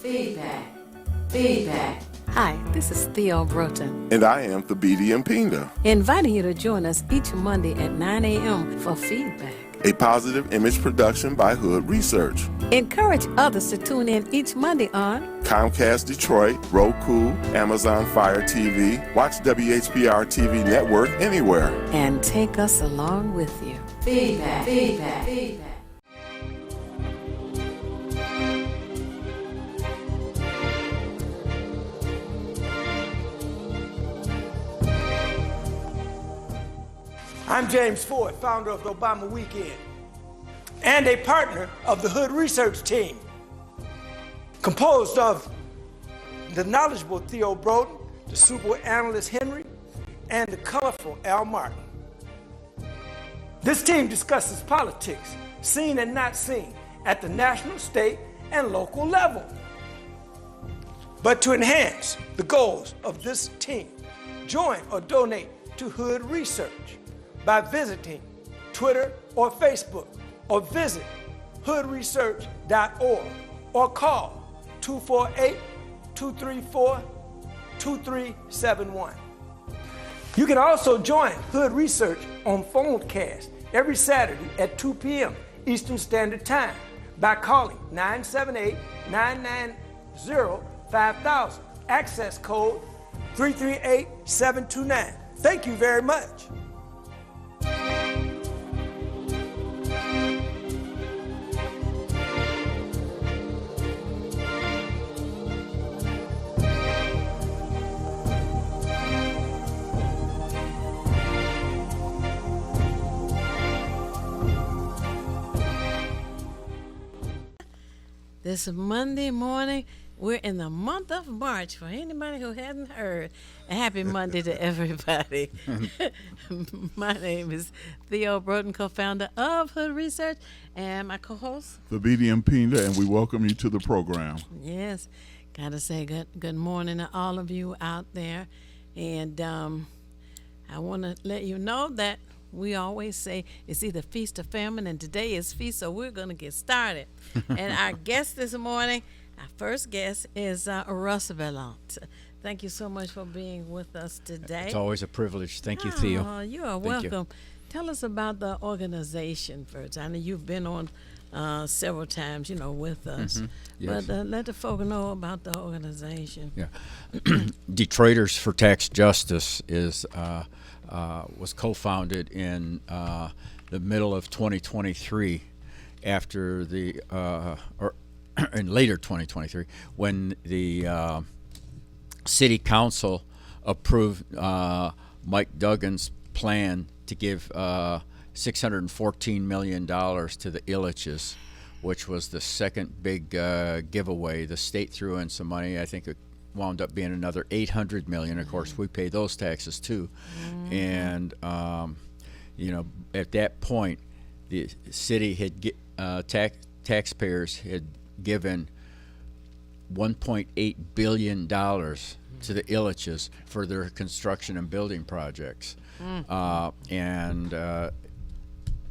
Feedback. Feedback. Hi, this is Theo Broughton. And I am Thabiti Mpinga. Inviting you to join us each Monday at 9 a.m. for Feedback. A positive image production by Hood Research. Encourage others to tune in each Monday on Comcast Detroit, Roku, Amazon Fire TV, watch WHPR TV Network anywhere. And take us along with you. Feedback, feedback, feedback. I'm James Ford, founder of the Obama Weekend, and a partner of the Hood Research Team, composed of the knowledgeable Theo Broughton, the super analyst Henry, and the colorful Al Martin. This team discusses politics, seen and not seen, at the national, state, and local level. But to enhance the goals of this team, join or donate to Hood Research by visiting Twitter or Facebook, or visit hoodresearch.org, or call 248-234-2371. You can also join Hood Research on Phonecast every Saturday at 2 p.m. Eastern Standard Time by calling 978-990-5000, access code 338729. Thank you very much. This Monday morning. We're in the month of March. For anybody who hadn't heard, a happy Monday to everybody. My name is Theo Broughton, co-founder of Hood Research, and my co-host, Thabiti Mpinga, and we welcome you to the program. Yes, gotta say good morning to all of you out there, and I want to let you know that we always say it's either feast or famine, and today is feast, so we're going to get started. And our guest this morning, our first guest is Russ Vallant. Thank you so much for being with us today. It's always a privilege. Thank you, Theo. You are welcome. Tell us about the organization first. I know you've been on several times, with us. Yes. But let the folk know about the organization. Yeah. Detroiters for Tax Justice was co-founded in the middle of 2023 after or in later 2023 when the city council approved Mike Duggan's plan to give $614 million to the Ilitches, which was the second big giveaway. The state threw in some money. I think it wound up being another $800 million. Of course, we pay those taxes too. And at that point, the city had taxpayers had given $1.8 billion to the Ilitches for their construction and building projects. And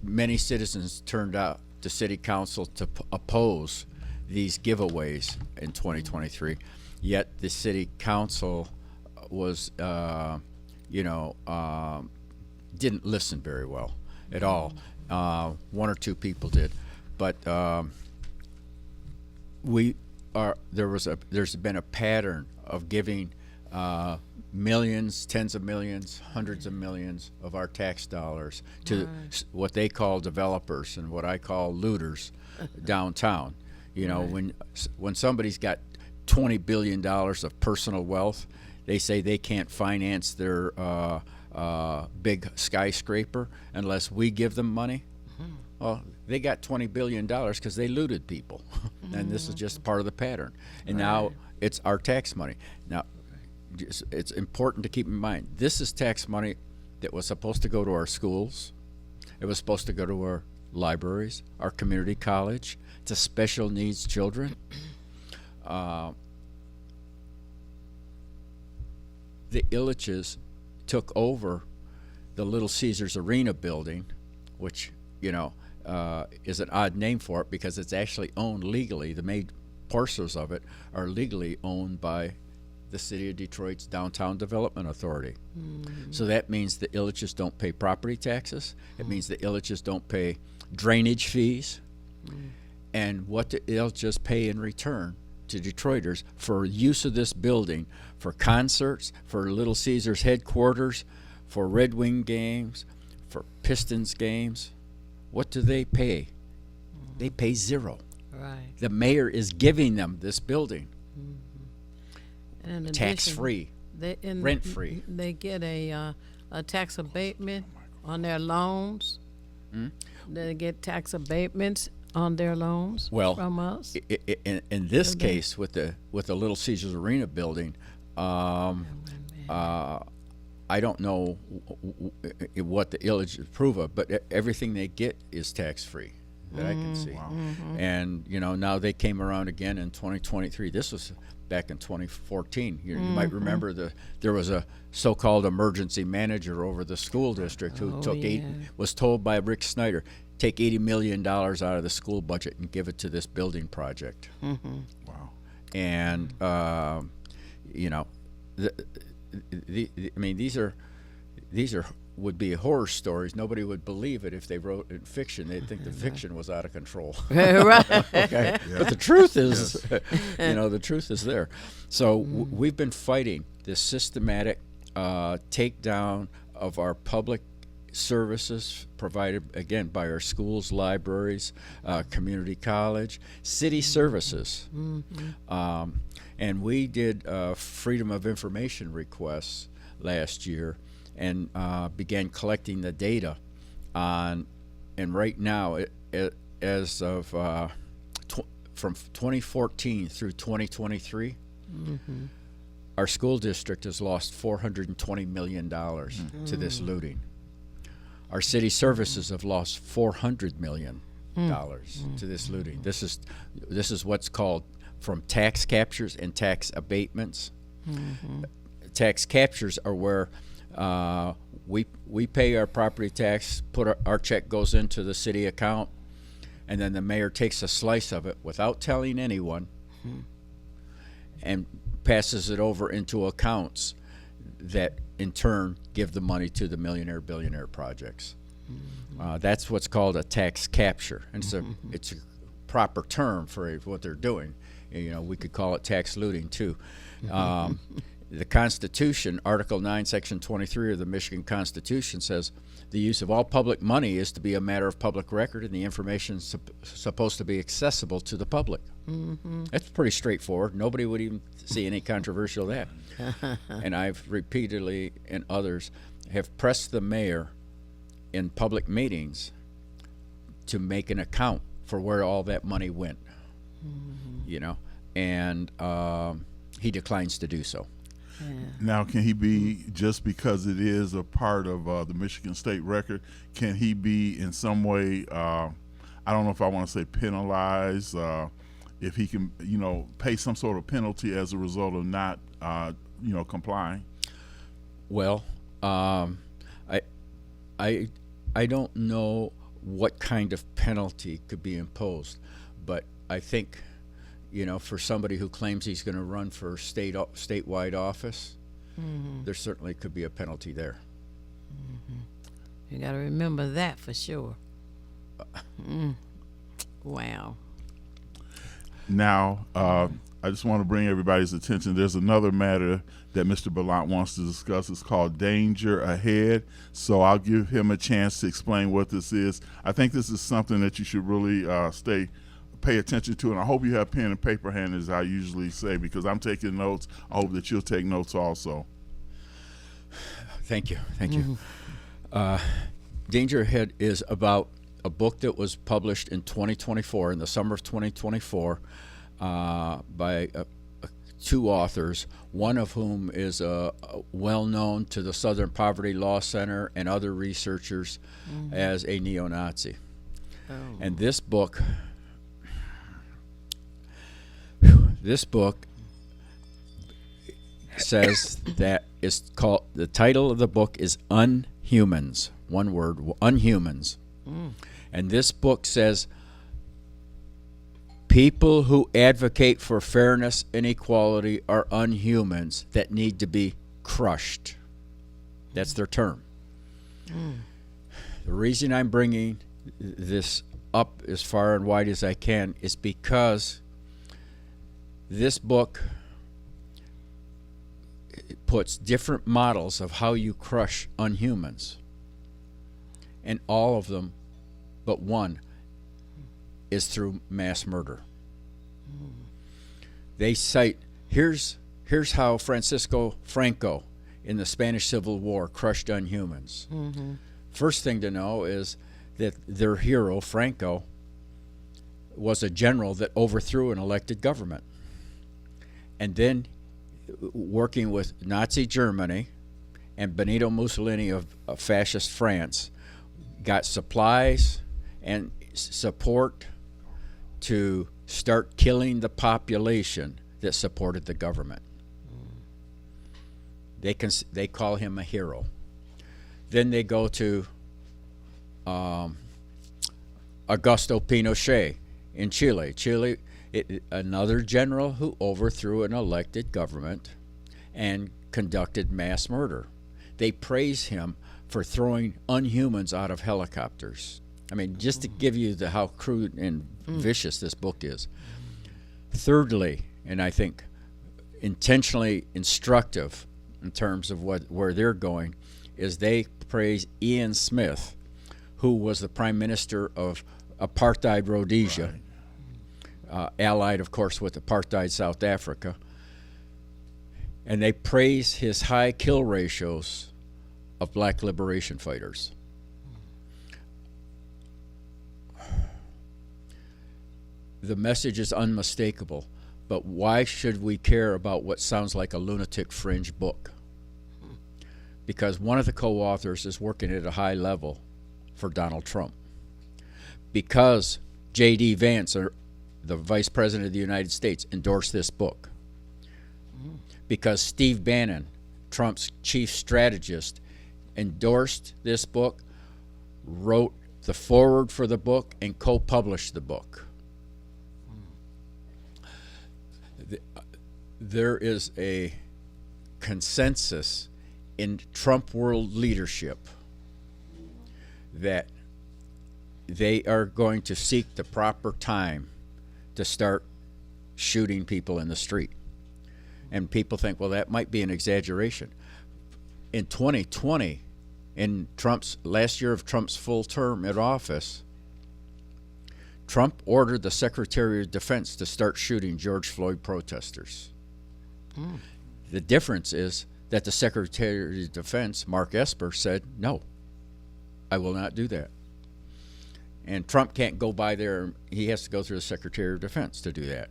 many citizens turned out to city council to oppose these giveaways in 2023. Yet the city council was, didn't listen very well at all. One or two people did, but there's been a pattern of giving millions, tens of millions, hundreds of millions of our tax dollars to what they call developers and what I call looters downtown. When somebody's got $20 billion of personal wealth, they say they can't finance their big skyscraper unless we give them money. Well, they got $20 billion because they looted people. And this is just part of the pattern. And now it's our tax money. Now, it's important to keep in mind, this is tax money that was supposed to go to our schools. It was supposed to go to our libraries, our community college, to special needs children. The Ilitches took over the Little Caesars Arena building, which, is an odd name for it because it's actually owned legally. The parcels of it are legally owned by the City of Detroit's Downtown Development Authority. So that means the Ilitches don't pay property taxes. It means the Ilitches don't pay drainage fees. And what the Ilitches pay in return to Detroiters for use of this building, for concerts, for Little Caesars headquarters, for Red Wing games, for Pistons games, what do they pay? They pay zero. Right. The mayor is giving them this building And in tax addition, free. they rent-free. They get a tax abatement on their loans. They get tax abatements on their loans Well, from us. In this case, with the Little Caesars Arena building, I don't know what the Ilitch approve of, but everything they get is tax free that I can see. And now they came around again in 2023. This was back in 2014. You might remember there was a so-called emergency manager over the school district who was told by Rick Snyder, take $80 million out of the school budget and give it to this building project. Wow. And I mean, these are would be horror stories. Nobody would believe it if they wrote in fiction. They'd think the fiction was out of control. Right. Okay, but the truth is, the truth is there. So we've been fighting this systematic takedown of our public services provided, again, by our schools, libraries, community college, city services. And we did Freedom of Information requests last year and began collecting the data on, and right now, as of from 2014 through 2023, our school district has lost $420 million to this looting. Our city services have lost $400 million to this looting. This is what's called from tax captures and tax abatements. Tax captures are where we pay our property tax, our check goes into the city account, and then the mayor takes a slice of it without telling anyone and passes it over into accounts that in turn give the money to the millionaire billionaire projects. That's what's called a tax capture, and it's a proper term for what they're doing. We could call it tax looting too. The Constitution, Article 9, Section 23 of the Michigan Constitution says the use of all public money is to be a matter of public record, and the information is supposed to be accessible to the public. That's pretty straightforward. Nobody would even see any controversial that. And I've repeatedly, and others, have pressed the mayor in public meetings to make an account for where all that money went. And he declines to do so. Now, can he be, just because it is a part of the Michigan State record, can he be in some way, I don't know if I want to say penalized, if he can, pay some sort of penalty as a result of not, complying? Well, I don't know what kind of penalty could be imposed, but I think, for somebody who claims he's going to run for statewide office, there certainly could be a penalty there. You got to remember that for sure. Wow. Now, I just want to bring everybody's attention. There's another matter that Mr. Ballant wants to discuss. It's called Danger Ahead. So I'll give him a chance to explain what this is. I think this is something that you should really pay attention to, and I hope you have pen and paper handy, as I usually say, because I'm taking notes. I hope that you'll take notes also. Thank you. Danger Ahead is about a book that was published in 2024, in the summer of 2024, by two authors, one of whom is well-known to the Southern Poverty Law Center and other researchers as a neo-Nazi. And this book says that it's called, the title of the book is Unhumans, one word, Unhumans. And this book says People who advocate for fairness and equality are unhumans that need to be crushed. That's their term. The reason I'm bringing this up as far and wide as I can is because this book puts different models of how you crush unhumans, and all of them but one is through mass murder. They cite, here's how Francisco Franco in the Spanish Civil War crushed unhumans. First thing to know is that their hero, Franco, was a general that overthrew an elected government. And then, working with Nazi Germany and Benito Mussolini of fascist France, got supplies and support to start killing the population that supported the government. They call him a hero. Then they go to Augusto Pinochet in Chile. Another general who overthrew an elected government and conducted mass murder. They praise him for throwing unhumans out of helicopters. I mean, just to give you how crude and vicious this book is. Thirdly, and I think intentionally instructive in terms of where they're going, is they praise Ian Smith, who was the prime minister of apartheid Rhodesia, allied, of course, with apartheid South Africa. And they praise his high kill ratios of black liberation fighters. The message is unmistakable, but why should we care about what sounds like a lunatic fringe book? Because one of the co-authors is working at a high level for Donald Trump. Because J.D. Vance, the Vice President of the United States, endorsed this book. Because Steve Bannon, Trump's chief strategist, endorsed this book, wrote the foreword for the book, and co-published the book. There is a consensus in Trump world leadership that they are going to seek the proper time to start shooting people in the street. And people think, well, that might be an exaggeration. In 2020, in Trump's last year of Trump's full term in office, Trump ordered the Secretary of Defense to start shooting George Floyd protesters. The difference is that the Secretary of Defense, Mark Esper, said, no, I will not do that. And Trump can't go by there. He has to go through the Secretary of Defense to do that.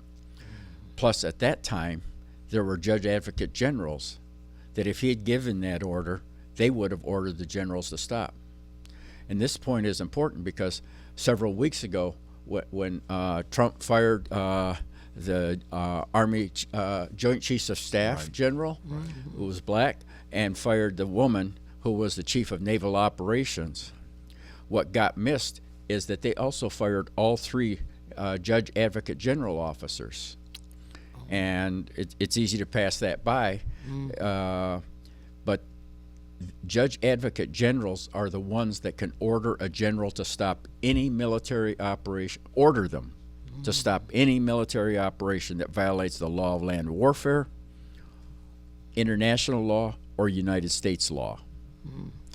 Plus, at that time, there were judge advocate generals that if he had given that order, they would have ordered the generals to stop. And this point is important because several weeks ago, when Trump fired the Army Joint Chiefs of Staff general, who was black, and fired the woman who was the chief of naval operations, what got missed is that they also fired all three judge advocate general officers. And it's easy to pass that by, but judge advocate generals are the ones that can order a general to stop any military operation, order them to stop any military operation that violates the law of land warfare, international law, or United States law.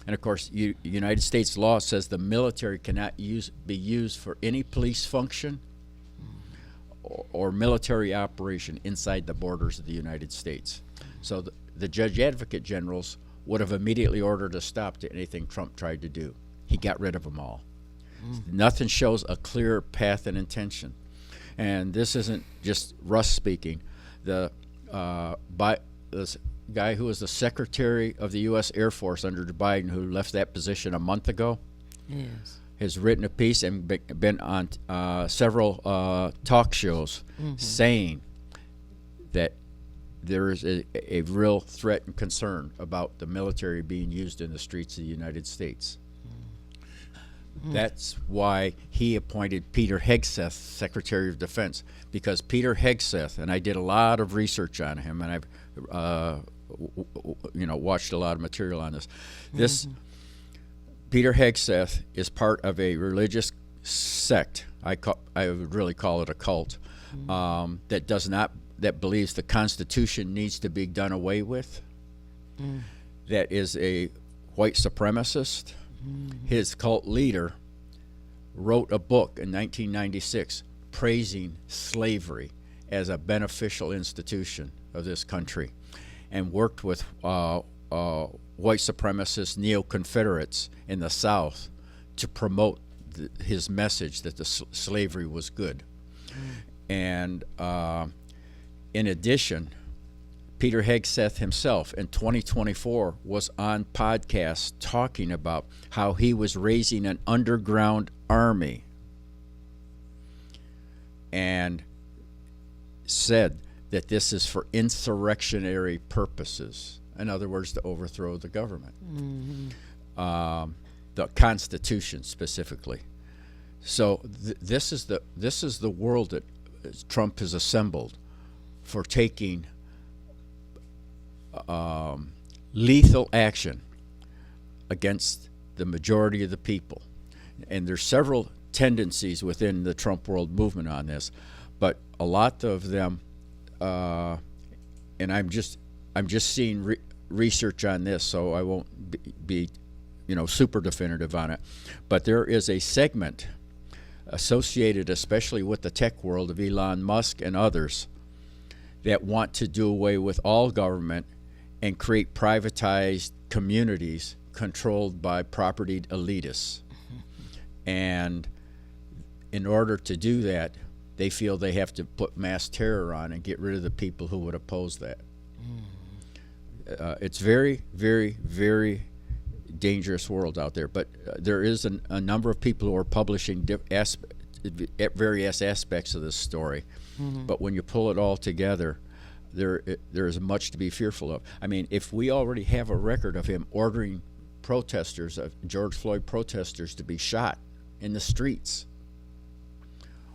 And of course, United States law says the military cannot be used for any police function or military operation inside the borders of the United States. So the judge advocate generals would have immediately ordered a stop to anything Trump tried to do. He got rid of them all. Nothing shows a clear path and intention. And this isn't just Russ speaking. This guy who was the Secretary of the U.S. Air Force under Biden, who left that position a month ago, has written a piece and been on several talk shows saying that there is a real threat and concern about the military being used in the streets of the United States. That's why he appointed Peter Hegseth Secretary of Defense, because Peter Hegseth, and I did a lot of research on him, and I've watched a lot of material on this. This Peter Hegseth is part of a religious sect. I would really call it a cult that believes the Constitution needs to be done away with. That is a white supremacist. His cult leader wrote a book in 1996 praising slavery as a beneficial institution of this country, and worked with white supremacist neo-Confederates in the South to promote his message that the slavery was good. And in addition, Peter Hegseth himself in 2024 was on podcasts talking about how he was raising an underground army, and said that this is for insurrectionary purposes. In other words, to overthrow the government, the Constitution specifically. So this is the world that Trump has assembled for taking lethal action against the majority of the people. And there's several tendencies within the Trump world movement on this, but a lot of them, and I'm just seeing research on this, so I won't be super definitive on it. But there is a segment associated, especially with the tech world, of Elon Musk and others, that want to do away with all government and create privatized communities controlled by propertied elitists. And in order to do that, they feel they have to put mass terror on and get rid of the people who would oppose that. It's very, very, very dangerous world out there. But there is a number of people who are publishing various aspects of this story. But when you pull it all together, there is much to be fearful of. I mean, if we already have a record of him ordering protesters, George Floyd protesters, to be shot in the streets,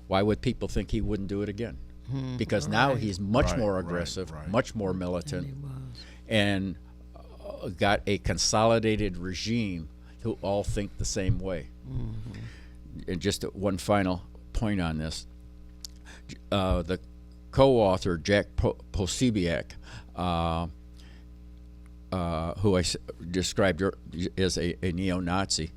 why would people think he wouldn't do it again? Because now he's much more aggressive, much more militant, and got a consolidated regime who all think the same way. And just one final point on this. The co-author, Jack Posobiec, who I described as a neo-Nazi,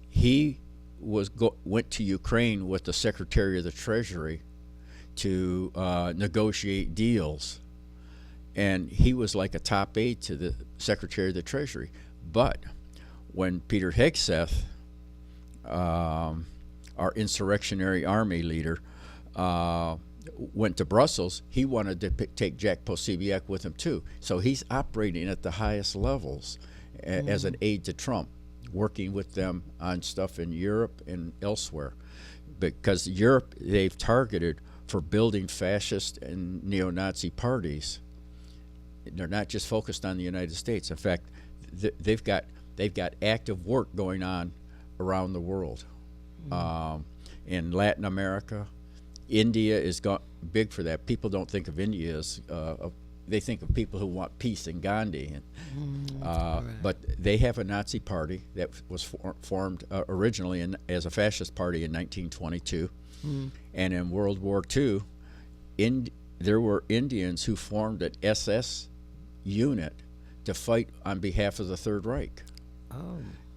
he went to Ukraine with the Secretary of the Treasury to negotiate deals, and he was like a top aide to the Secretary of the Treasury. But when Peter Hegseth, our insurrectionary army leader, went to Brussels, he wanted to take Jack Posobiec with him too. So he's operating at the highest levels as an aide to Trump, working with them on stuff in Europe and elsewhere. Because Europe, they've targeted for building fascist and neo-Nazi parties. They're not just focused on the United States. In fact, they've got active work going on around the world. In Latin America, India is big for that. People don't think of India as they think of people who want peace and Gandhi, but they have a Nazi party that was formed originally as a fascist party in 1922, and in World War II, there were Indians who formed an SS unit to fight on behalf of the Third Reich.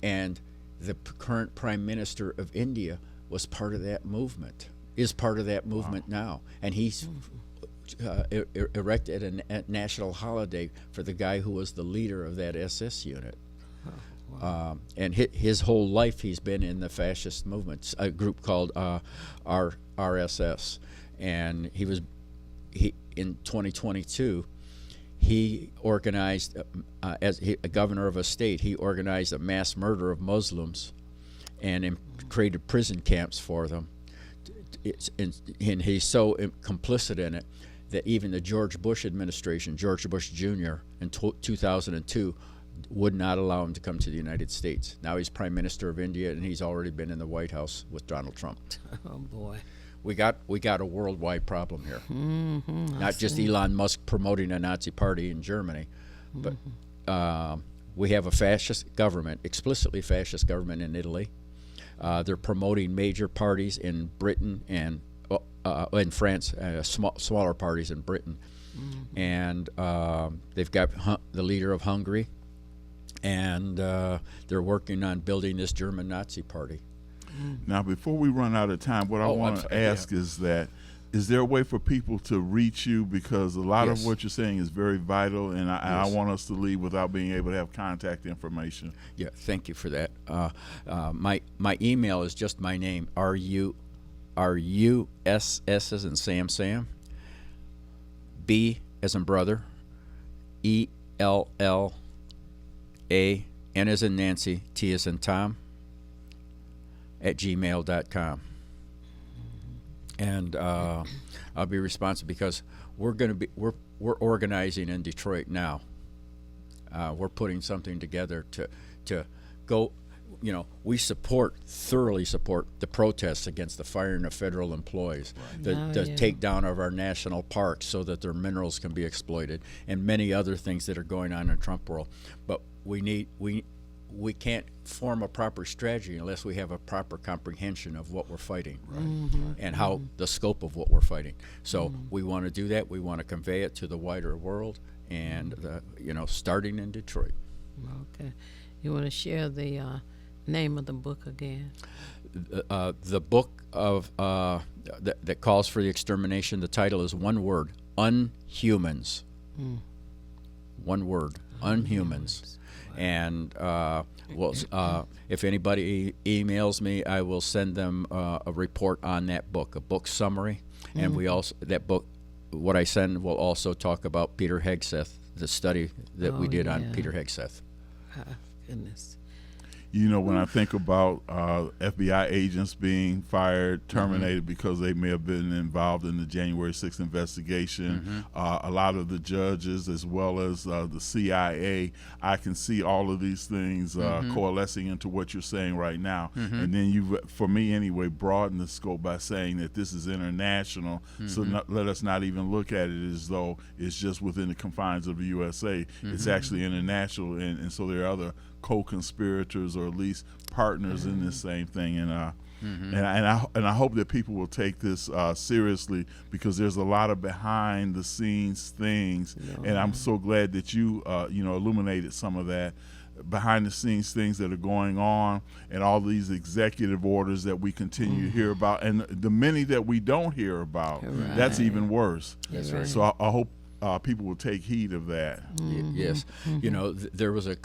And the current Prime Minister of India was part of that movement, is part of that movement now. And he's erected a national holiday for the guy who was the leader of that SS unit. And his whole life he's been in the fascist movement, a group called RSS. And in 2022, he organized, as a governor of a state, he organized a mass murder of Muslims and created prison camps for them. And he's so complicit in it that even the George Bush administration, George Bush Jr., in 2002, would not allow him to come to the United States. Now he's Prime Minister of India, and he's already been in the White House with Donald Trump. Oh boy. We got a worldwide problem here. Not just Elon Musk promoting a Nazi party in Germany, but we have a fascist government, explicitly fascist government in Italy. They're promoting major parties in Britain and in France, smaller parties in Britain. And they've got the leader of Hungary, and they're working on building this German Nazi party. Now, before we run out of time, what I want to ask is that, is there a way for people to reach you? Because a lot of what you're saying is very vital, and I want us to leave without being able to have contact information. Yeah, thank you for that. My email is just my name, RUSS as in Sam, B as in brother, ELLA, N as in Nancy, T as in Tom, @gmail.com. And I'll be responsive because we're organizing in Detroit now. We're putting something together to go. We thoroughly support the protests against the firing of federal employees, the takedown of our national parks so that their minerals can be exploited, and many other things that are going on in Trump world. But we can't form a proper strategy unless we have a proper comprehension of what we're fighting and how the scope of what we're fighting. So we want to do that. We want to convey it to the wider world, and starting in Detroit. Okay. You want to share the name of the book again? The book of that calls for the extermination. The title is one word: Unhumans. One word: Unhumans. And if anybody emails me, I will send them a report on that book, a book summary, and that book, what I send, will also talk about Peter Hegseth, the study that we did on Peter Hegseth. Goodness. When I think about FBI agents being fired, terminated because they may have been involved in the January 6th investigation, a lot of the judges as well as the CIA, I can see all of these things coalescing into what you're saying right now. And then you've, for me anyway, broadened the scope by saying that this is international, so let us not even look at it as though it's just within the confines of the USA. It's actually international, and so there are other co-conspirators or at least partners in this same thing, and I hope that people will take this seriously, because there's a lot of behind the scenes things, and I'm so glad that you illuminated some of that behind the scenes things that are going on, and all these executive orders that we continue to hear about, and the many that we don't hear about. That's even worse. That's right. So I hope people will take heed of that. Yes. There was a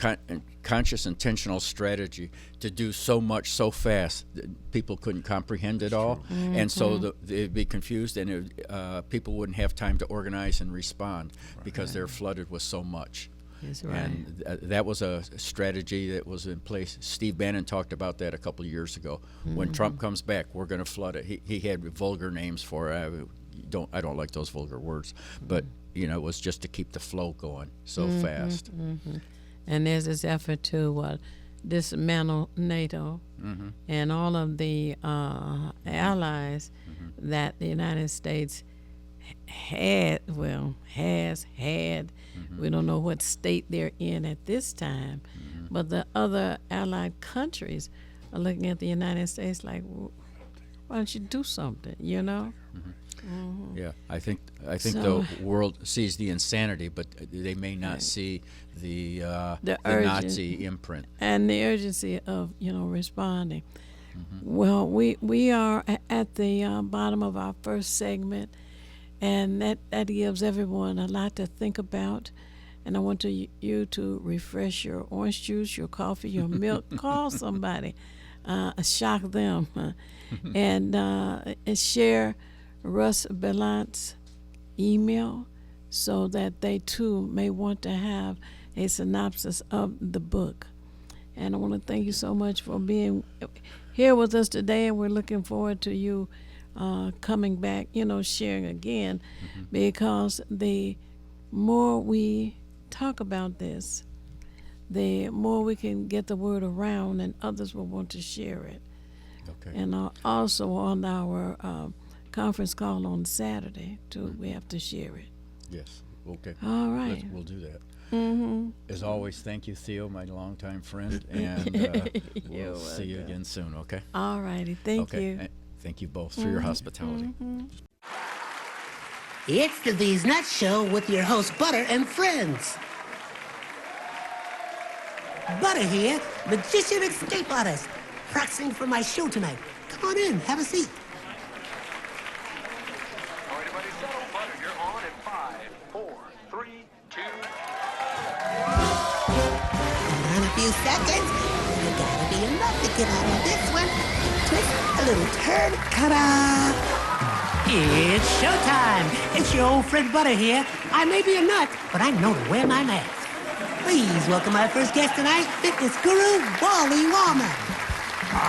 conscious, intentional strategy to do so much so fast that people couldn't comprehend it all. And so they'd be confused, and people wouldn't have time to organize and respond because they're flooded with so much. That's right. And that was a strategy that was in place. Steve Bannon talked about that a couple of years ago. When Trump comes back, we're going to flood it. He had vulgar names for it. I don't like those vulgar words, but it was just to keep the flow going so fast. And there's this effort to dismantle NATO and all of the allies that the United States has had. We don't know what state they're in at this time, but the other allied countries are looking at the United States like, why don't you do something, Yeah, I think the world sees the insanity, but they may not see the Nazi imprint and the urgency of responding. Well, we are at the bottom of our first segment, and that gives everyone a lot to think about. And I want you to refresh your orange juice, your coffee, your milk. Call somebody, shock them, and share Russ Bellant's email so that they too may want to have a synopsis of the book. And I want to thank you so much for being here with us today, and we're looking forward to you coming back, sharing again, because the more we talk about this, the more we can get the word around, and others will want to share it. Okay. And also on our conference call on Saturday, too, we have to share it. Yes. Okay. All right. We'll do that. Mm-hmm. As always, thank you, Theo, my longtime friend, and You're we'll see you welcome. again soon. Okay. All righty. Thank Okay. you. Thank you both for your hospitality. It's the These Nuts Show with your host, Butter and friends. Butter here, magician escape artist, practicing for my show tonight. Come on in, have a seat. All right, everybody settle. Butter, you're on in 5, 4, 3, 2. Hold on a few seconds. You gotta be enough to get out of this one. Twist, a little turn, ta-da! It's showtime. It's your old friend Butter here. I may be a nut, but I know to wear my mask. Please welcome my first guest tonight, fitness guru, Wally Wallman.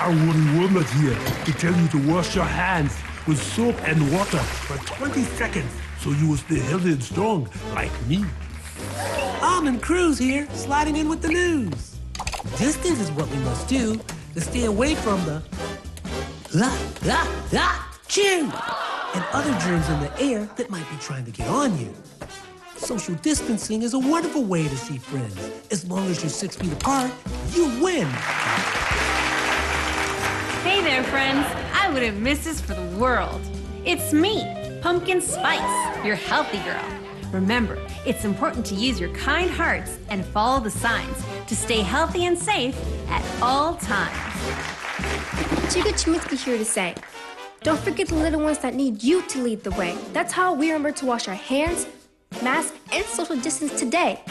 Wally Womack here to tell you to wash your hands with soap and water for 20 seconds so you will stay healthy and strong like me. Almond Cruz here, sliding in with the news. Distance is what we must do to stay away from the chew and other germs in the air that might be trying to get on you. Social distancing is a wonderful way to see friends. As long as you're 6 feet apart, you win. Hey there, friends. I wouldn't miss this for the world. It's me, Pumpkin Spice, your healthy girl. Remember, it's important to use your kind hearts and follow the signs to stay healthy and safe at all times. Chica Chiminsky here to say, don't forget the little ones that need you to lead the way. That's how we remember to wash our hands, mask, and social distance today.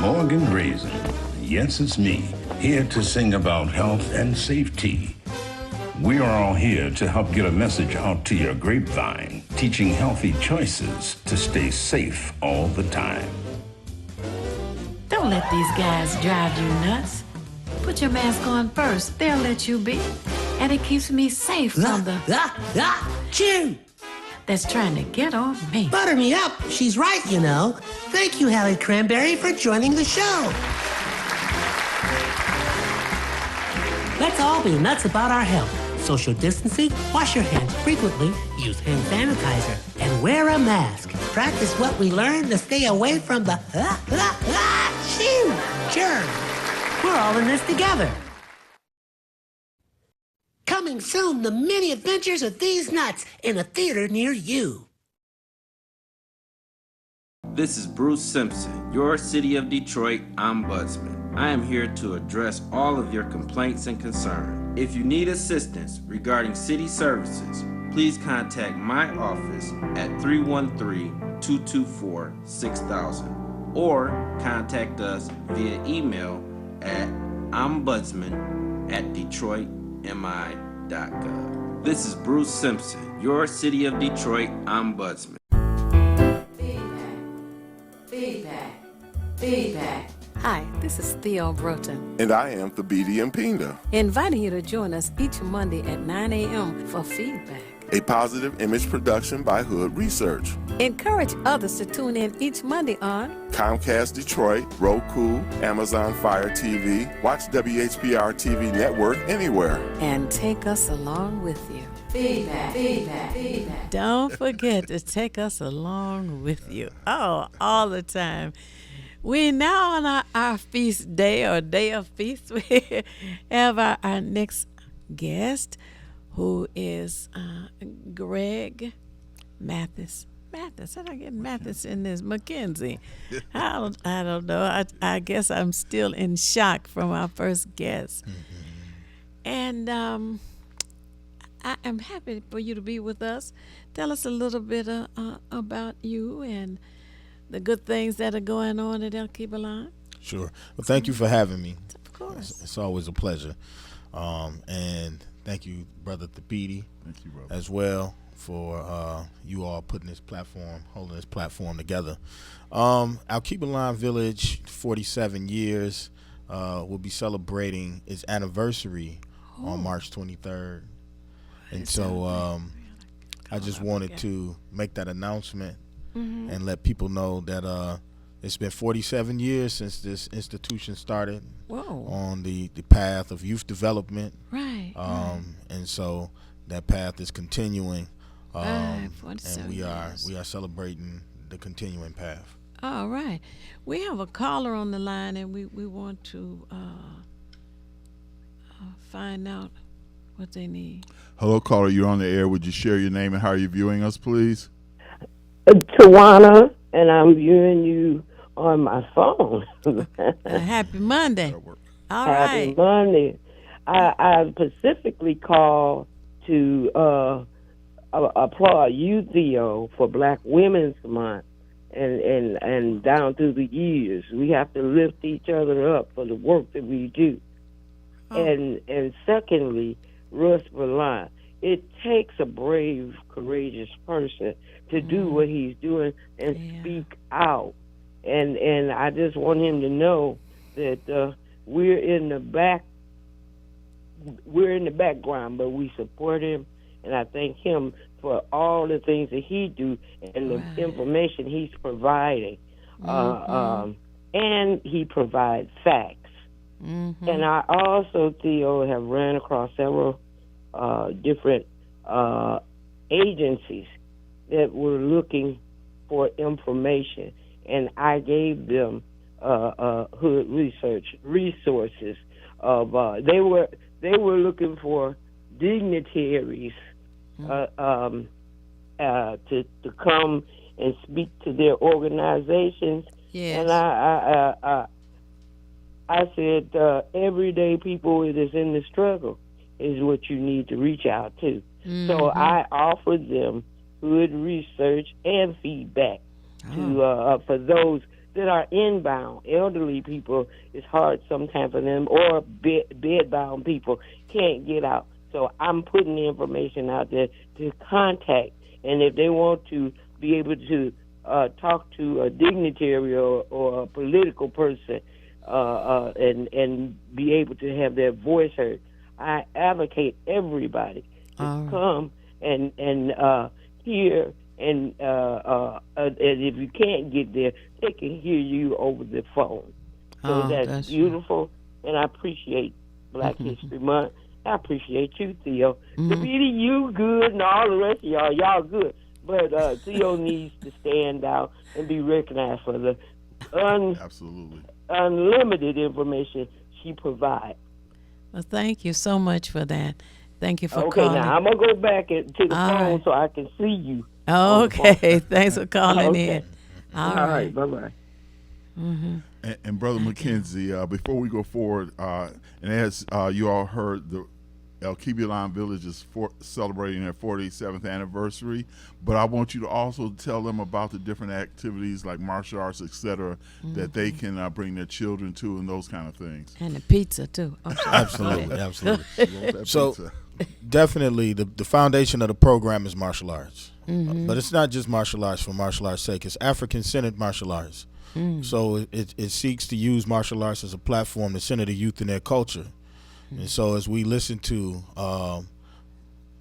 Morgan Raisin. Yes, it's me, here to sing about health and safety. We are all here to help get a message out to your grapevine, teaching healthy choices to stay safe all the time. Don't let these guys drive you nuts. Put your mask on first. They'll let you be. And it keeps me safe from the chew that's trying to get on me. Butter me up. She's right, you know. Thank you, Hallie Cranberry, for joining the show. Let's all be nuts about our health. Social distancing, wash your hands frequently, use hand sanitizer, and wear a mask. Practice what we learned to stay away from the germs. We're all in this together. Coming soon, the many adventures of these nuts in a theater near you. This is Bruce Simpson, your City of Detroit Ombudsman. I am here to address all of your complaints and concerns. If you need assistance regarding city services, please contact my office at 313-224-6000 or contact us via email at ombudsman@detroitmi.gov. This is Bruce Simpson, your City of Detroit Ombudsman. Feedback. Hi, this is Theo Broughton, And I am Thabiti Mpinga, inviting you to join us each Monday at 9 a.m. for feedback. a positive image production by Hood Research. Encourage others to tune in each Monday on Comcast Detroit, Roku, Amazon Fire TV, watch WHPR TV Network anywhere. and take us along with you. Feedback. Don't forget to take us along with you. Oh, all the time. We're now on our feast day or day of feast. We have our next guest, who is Greg Mathis. How did I get Mathis in this? Mackenzie. I don't know. I guess I'm still in shock from our first guest. And I am happy for you to be with us. Tell us a little bit about you and the good things that are going on at El Kibalan. Sure. Well, thank you for having me. Of course. It's always a pleasure. And thank you, Brother Thabiti, Thank you, brother. as well, for you all holding this platform together. Al Kibalan Village, 47 years, will be celebrating its anniversary on March 23rd. And so I just wanted to make that announcement and let people know that It's been 47 years since this institution started. Whoa. On the path of youth development. Right. And so that path is continuing. Right, And we are celebrating the continuing path. All right. We have a caller on the line, and we want to find out what they need. Hello, caller. You're on the air. Would you share your name and how you're viewing us, please? Tawana, and I'm viewing you on my phone. Happy Monday. All Happy right. Monday. I specifically called to applaud you, Theo, for Black Women's Month. And down through the years, we have to lift each other up for the work that we do. And secondly, Russ Ballant, it takes a brave, courageous person to do what he's doing and speak out. And I just want him to know that we're in the background, but we support him, and I thank him for all the things that he do and the information he's providing. And he provides facts. And I also, Theo, have ran across several different agencies that were looking for information, and I gave them hood research resources. They were looking for dignitaries to come and speak to their organizations. Yes. And I said, everyday people that is in the struggle is what you need to reach out to. So I offered them hood research and feedback to for those that are inbound. Elderly people, it's hard sometimes for them, or bedbound people can't get out. So I'm putting the information out there to contact, and if they want to be able to talk to a dignitary or a political person and be able to have their voice heard, I advocate everybody to come and hear, and if you can't get there, they can hear you over the phone. So that's beautiful, and I appreciate Black History Month. I appreciate you, Theo. Davida, you good, and all the rest of y'all good. But Theo needs to stand out and be recognized for the unlimited information she provides. Well, thank you so much for that. Thank you for Okay, calling. now I'm going to go back to the phone right. so I can see you. Okay, thanks for calling in. All right, bye-bye. And Brother McKenzie, before we go forward, and as you all heard, the El Kibulan Village is celebrating their 47th anniversary, but I want you to also tell them about the different activities like martial arts, etc., that they can bring their children to, and those kind of things. And the pizza, too. Absolutely. So definitely the foundation of the program is martial arts. But it's not just martial arts for martial arts' sake. It's African-centered martial arts. So it seeks to use martial arts as a platform to center the youth in their culture. And so as we listen to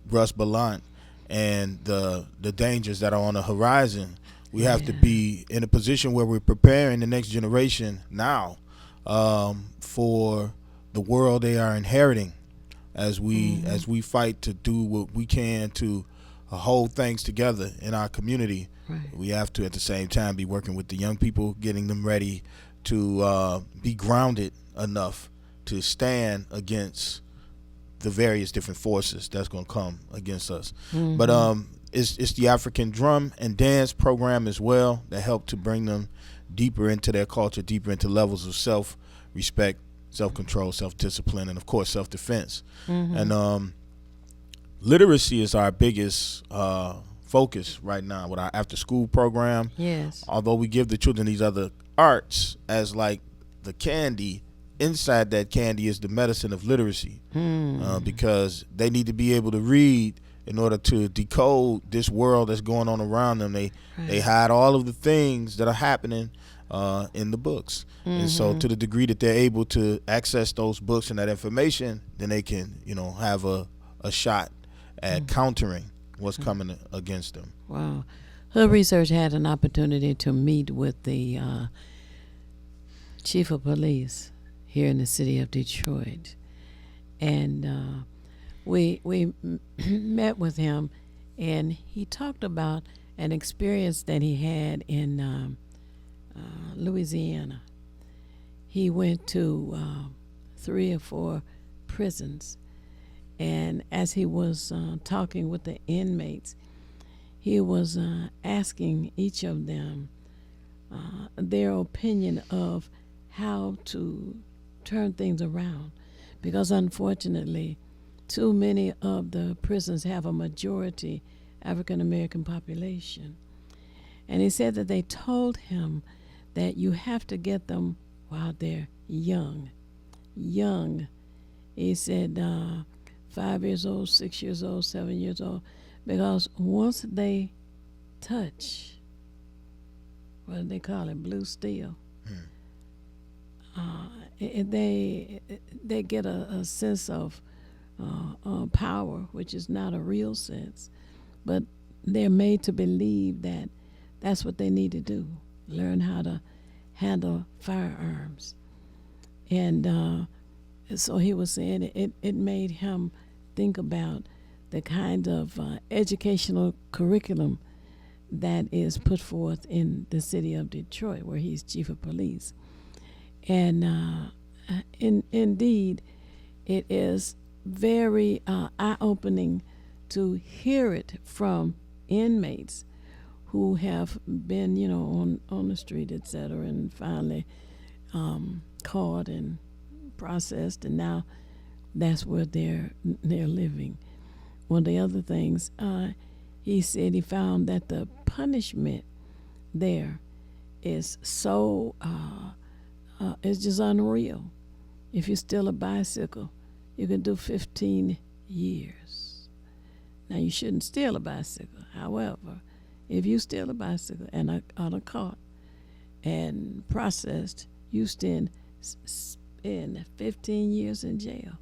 Russ Ballant and the dangers that are on the horizon, we have to be in a position where we're preparing the next generation now for the world they are inheriting as we fight to do what we can to hold things together in our community. We have to at the same time be working with the young people, getting them ready to be grounded enough to stand against the various different forces that's going to come against us. But it's the African drum and dance program as well that help to bring them deeper into their culture, deeper into levels of self-respect, self-control, self-discipline, and of course self-defense. And literacy is our biggest focus right now with our after-school program. Yes. Although we give the children these other arts as like the candy, inside that candy is the medicine of literacy, because they need to be able to read in order to decode this world that's going on around them. They hide all of the things that are happening in the books. And so to the degree that they're able to access those books and that information, then they can, have a shot at countering what's coming against them. Wow. Hood Research had an opportunity to meet with the chief of police here in the city of Detroit, and we met with him, and he talked about an experience that he had in Louisiana. He went to 3 or 4 prisons, and as he was talking with the inmates, he was asking each of them their opinion of how to turn things around, because unfortunately too many of the prisons have a majority African American population. And he said that they told him that you have to get them while they're young. He said 5 years old, 6 years old, 7 years old, because once they touch, what do they call it, blue steel, they get a sense of power, which is not a real sense, but they're made to believe that that's what they need to do, learn how to handle firearms. And so he was saying it made him think about the kind of educational curriculum that is put forth in the city of Detroit, where he's chief of police. And indeed, it is very eye-opening to hear it from inmates who have been, on the street, et cetera, and finally caught and processed, and now that's where they're living. One of the other things, he said he found that the punishment there is so, it's just unreal. If you steal a bicycle, you can do 15 years. Now, you shouldn't steal a bicycle. However, if you steal a bicycle and are caught and processed, you spend 15 years in jail.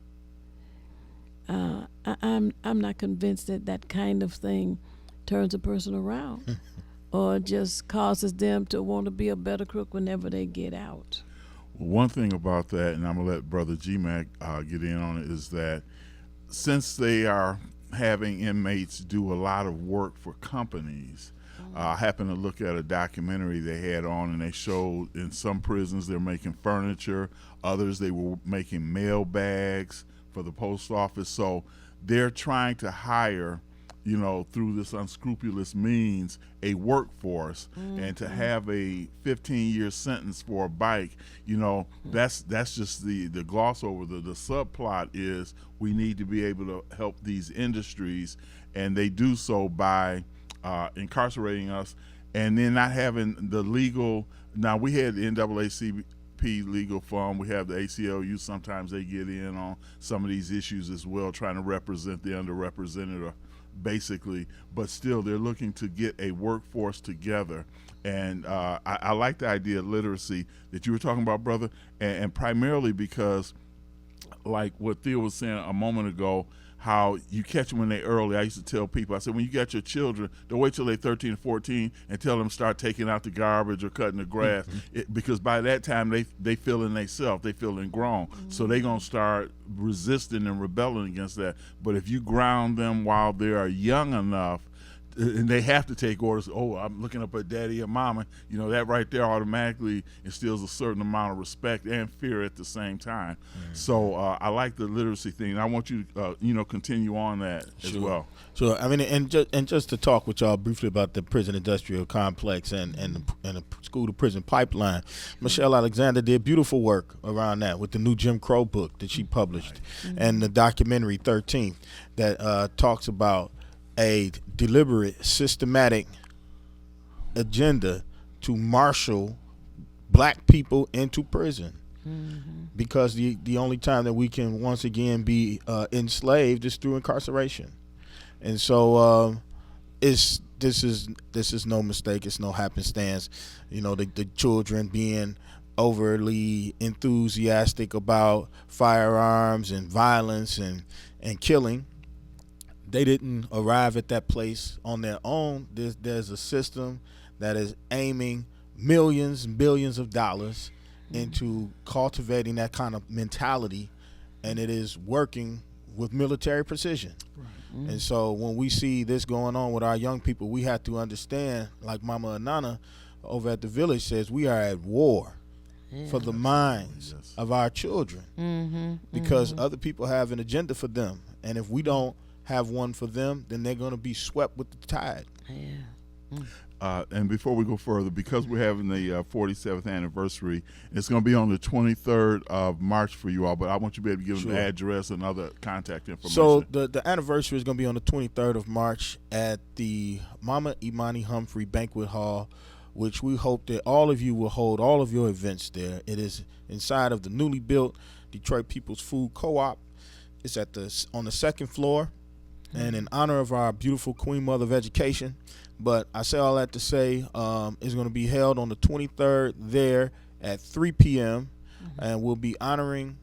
I'm not convinced that kind of thing turns a person around or just causes them to want to be a better crook whenever they get out. One thing about that, and I'm going to let Brother G-Mac get in on it, is that since they are having inmates do a lot of work for companies, I happened to look at a documentary they had on, and they showed in some prisons they're making furniture, others they were making mail bags for the post office. So they're trying to hire, through this unscrupulous means, a workforce, and to have a 15-year sentence for a bike, that's just the gloss over. The subplot is we need to be able to help these industries, and they do so by incarcerating us and then not having the legal. Now, we had the NAACP Legal Fund, we have the ACLU, sometimes they get in on some of these issues as well, trying to represent the underrepresented, basically, but still they're looking to get a workforce together. And I like the idea of literacy that you were talking about, brother, and primarily because, like what Theo was saying a moment ago, how you catch them when they're early. I used to tell people, I said, when you got your children, don't wait till they're 13 or 14 and tell them start taking out the garbage or cutting the grass, because by that time they feeling themselves, they feeling grown. So they're going to start resisting and rebelling against that. But if you ground them while they are young enough, and they have to take orders. Oh, I'm looking up at daddy and mama. That right there automatically instills a certain amount of respect and fear at the same time. So I like the literacy thing. I want you to, continue on that as well. Sure. I mean, and just to talk with y'all briefly about the prison industrial complex and the school to prison pipeline. Michelle Alexander did beautiful work around that with the new Jim Crow book that she published, and the documentary 13th that talks about a deliberate, systematic agenda to marshal black people into prison, because the only time that we can once again be enslaved is through incarceration. And so this is no mistake. It's no happenstance. The children being overly enthusiastic about firearms and violence and killing. they didn't arrive at that place on their own. There's a system that is aiming millions and billions of dollars into cultivating that kind of mentality, and it is working with military precision. And so when we see this going on with our young people, we have to understand, like Mama Anana over at the village says, we are at war for the minds of our children, because other people have an agenda for them, and if we don't have one for them, then they're going to be swept with the tide. And before we go further, because we're having the 47th anniversary, it's going to be on the 23rd of March for you all, but I want you to be able to give them the address and other contact information. So the anniversary is going to be on the 23rd of March at the Mama Imani Humphrey Banquet Hall, which we hope that all of you will hold all of your events there. It is inside of the newly built Detroit People's Food Co-op. It's on the second floor, and in honor of our beautiful Queen Mother of Education. But I say all that to say it's going to be held on the 23rd there at 3 p.m. And we'll be honoring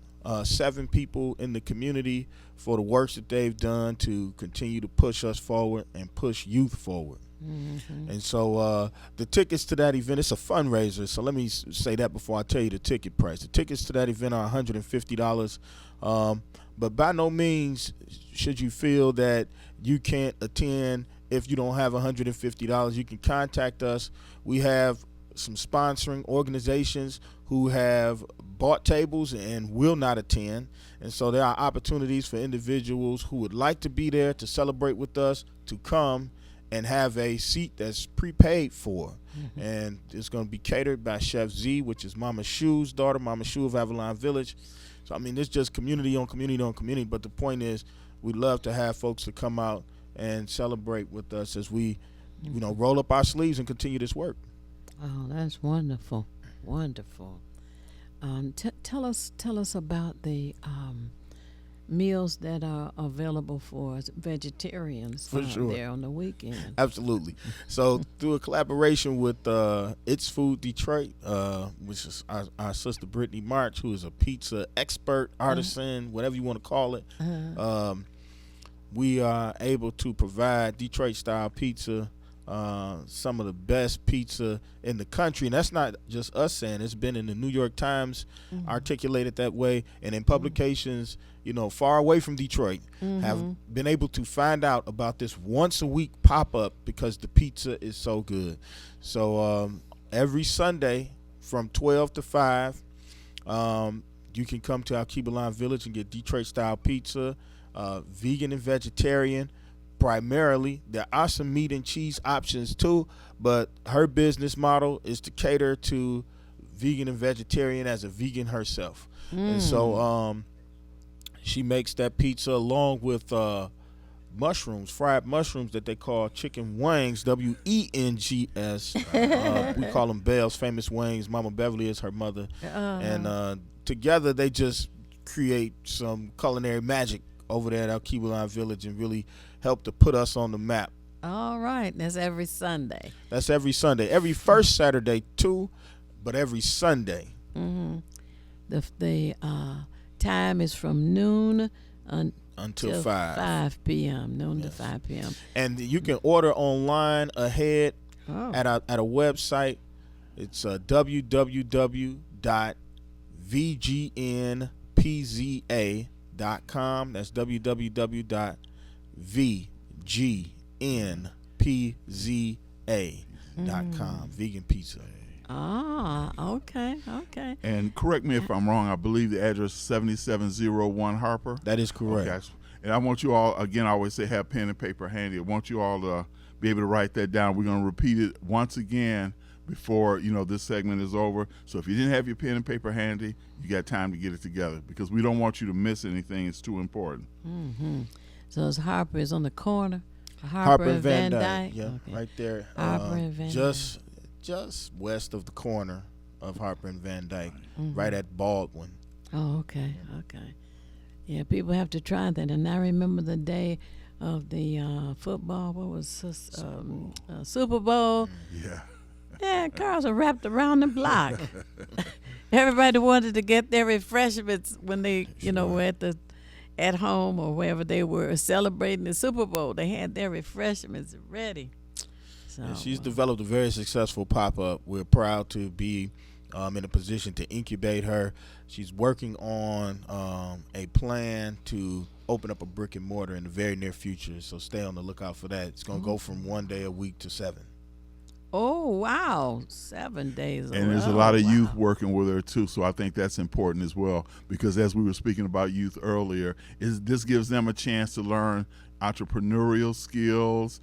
7 people in the community for the works that they've done to continue to push us forward and push youth forward. And so the tickets to that event, it's a fundraiser. So let me say that before I tell you the ticket price. The tickets to that event are $150. But by no means should you feel that you can't attend if you don't have $150. You can contact us. We have some sponsoring organizations who have bought tables and will not attend. And so there are opportunities for individuals who would like to be there to celebrate with us to come and have a seat that's prepaid for. And it's going to be catered by Chef Z, which is Mama Shu's daughter, Mama Shu of Avalon Village. So, I mean, it's just community on community on community. But the point is, we'd love to have folks to come out and celebrate with us as we, roll up our sleeves and continue this work. Oh, that's wonderful, wonderful. Tell us about the meals that are available for vegetarians there on the weekend. Absolutely. So through a collaboration with It's Food Detroit, which is our sister Brittany March, who is a pizza expert, artisan, whatever you want to call it, we are able to provide Detroit-style pizza, some of the best pizza in the country. And that's not just us saying. It's been in the New York Times, articulated that way, and in publications, far away from Detroit, have been able to find out about this once-a-week pop-up because the pizza is so good. So every Sunday from 12 to 5, you can come to Alkebulan Village and get Detroit-style pizza, vegan and vegetarian. Primarily, there are some meat and cheese options too, but her business model is to cater to vegan and vegetarian as a vegan herself. And so she makes that pizza along with mushrooms, fried mushrooms that they call chicken wings, WENGS. We call them Bell's Famous Wings. Mama Beverly is her mother. And together they just create some culinary magic over there at Alkebulan Village and really help to put us on the map. All right. That's every Sunday. That's every Sunday. Every first Saturday too, but every Sunday. The time is from noon until 5 p.m. Noon to 5 p.m. And you can order online ahead at a website. It's www.vgnpza.com. That's www.vgnpza.com. Vegan pizza. Okay. And correct me if I'm wrong, I believe the address is 7701 Harper. That is correct. Okay. And I want you all, again, I always say have pen and paper handy. I want you all to be able to write that down. We're going to repeat it once again before this segment is over. So if you didn't have your pen and paper handy, you got time to get it together because we don't want you to miss anything. It's too important. So it's Harper is on the corner. Harper and Van Dyke. Yeah, okay. Right there. Harper and Van Dyke. Just west of the corner of Harper and Van Dyke, right at Baldwin. Oh, okay. Yeah, people have to try that. And I remember the day of the football. What was this? Super Bowl. Yeah, cars are wrapped around the block. Everybody wanted to get their refreshments when they, were at at home or wherever they were celebrating the Super Bowl. They had their refreshments ready. So And she's developed a very successful pop-up. We're proud to be in a position to incubate her. She's working on a plan to open up a brick and mortar in the very near future, so stay on the lookout for that. It's going to go from 1 day a week to 7. Oh, wow. 7 days. And there's a lot of youth working with her too, so I think that's important as well, because as we were speaking about youth earlier, this gives them a chance to learn entrepreneurial skills,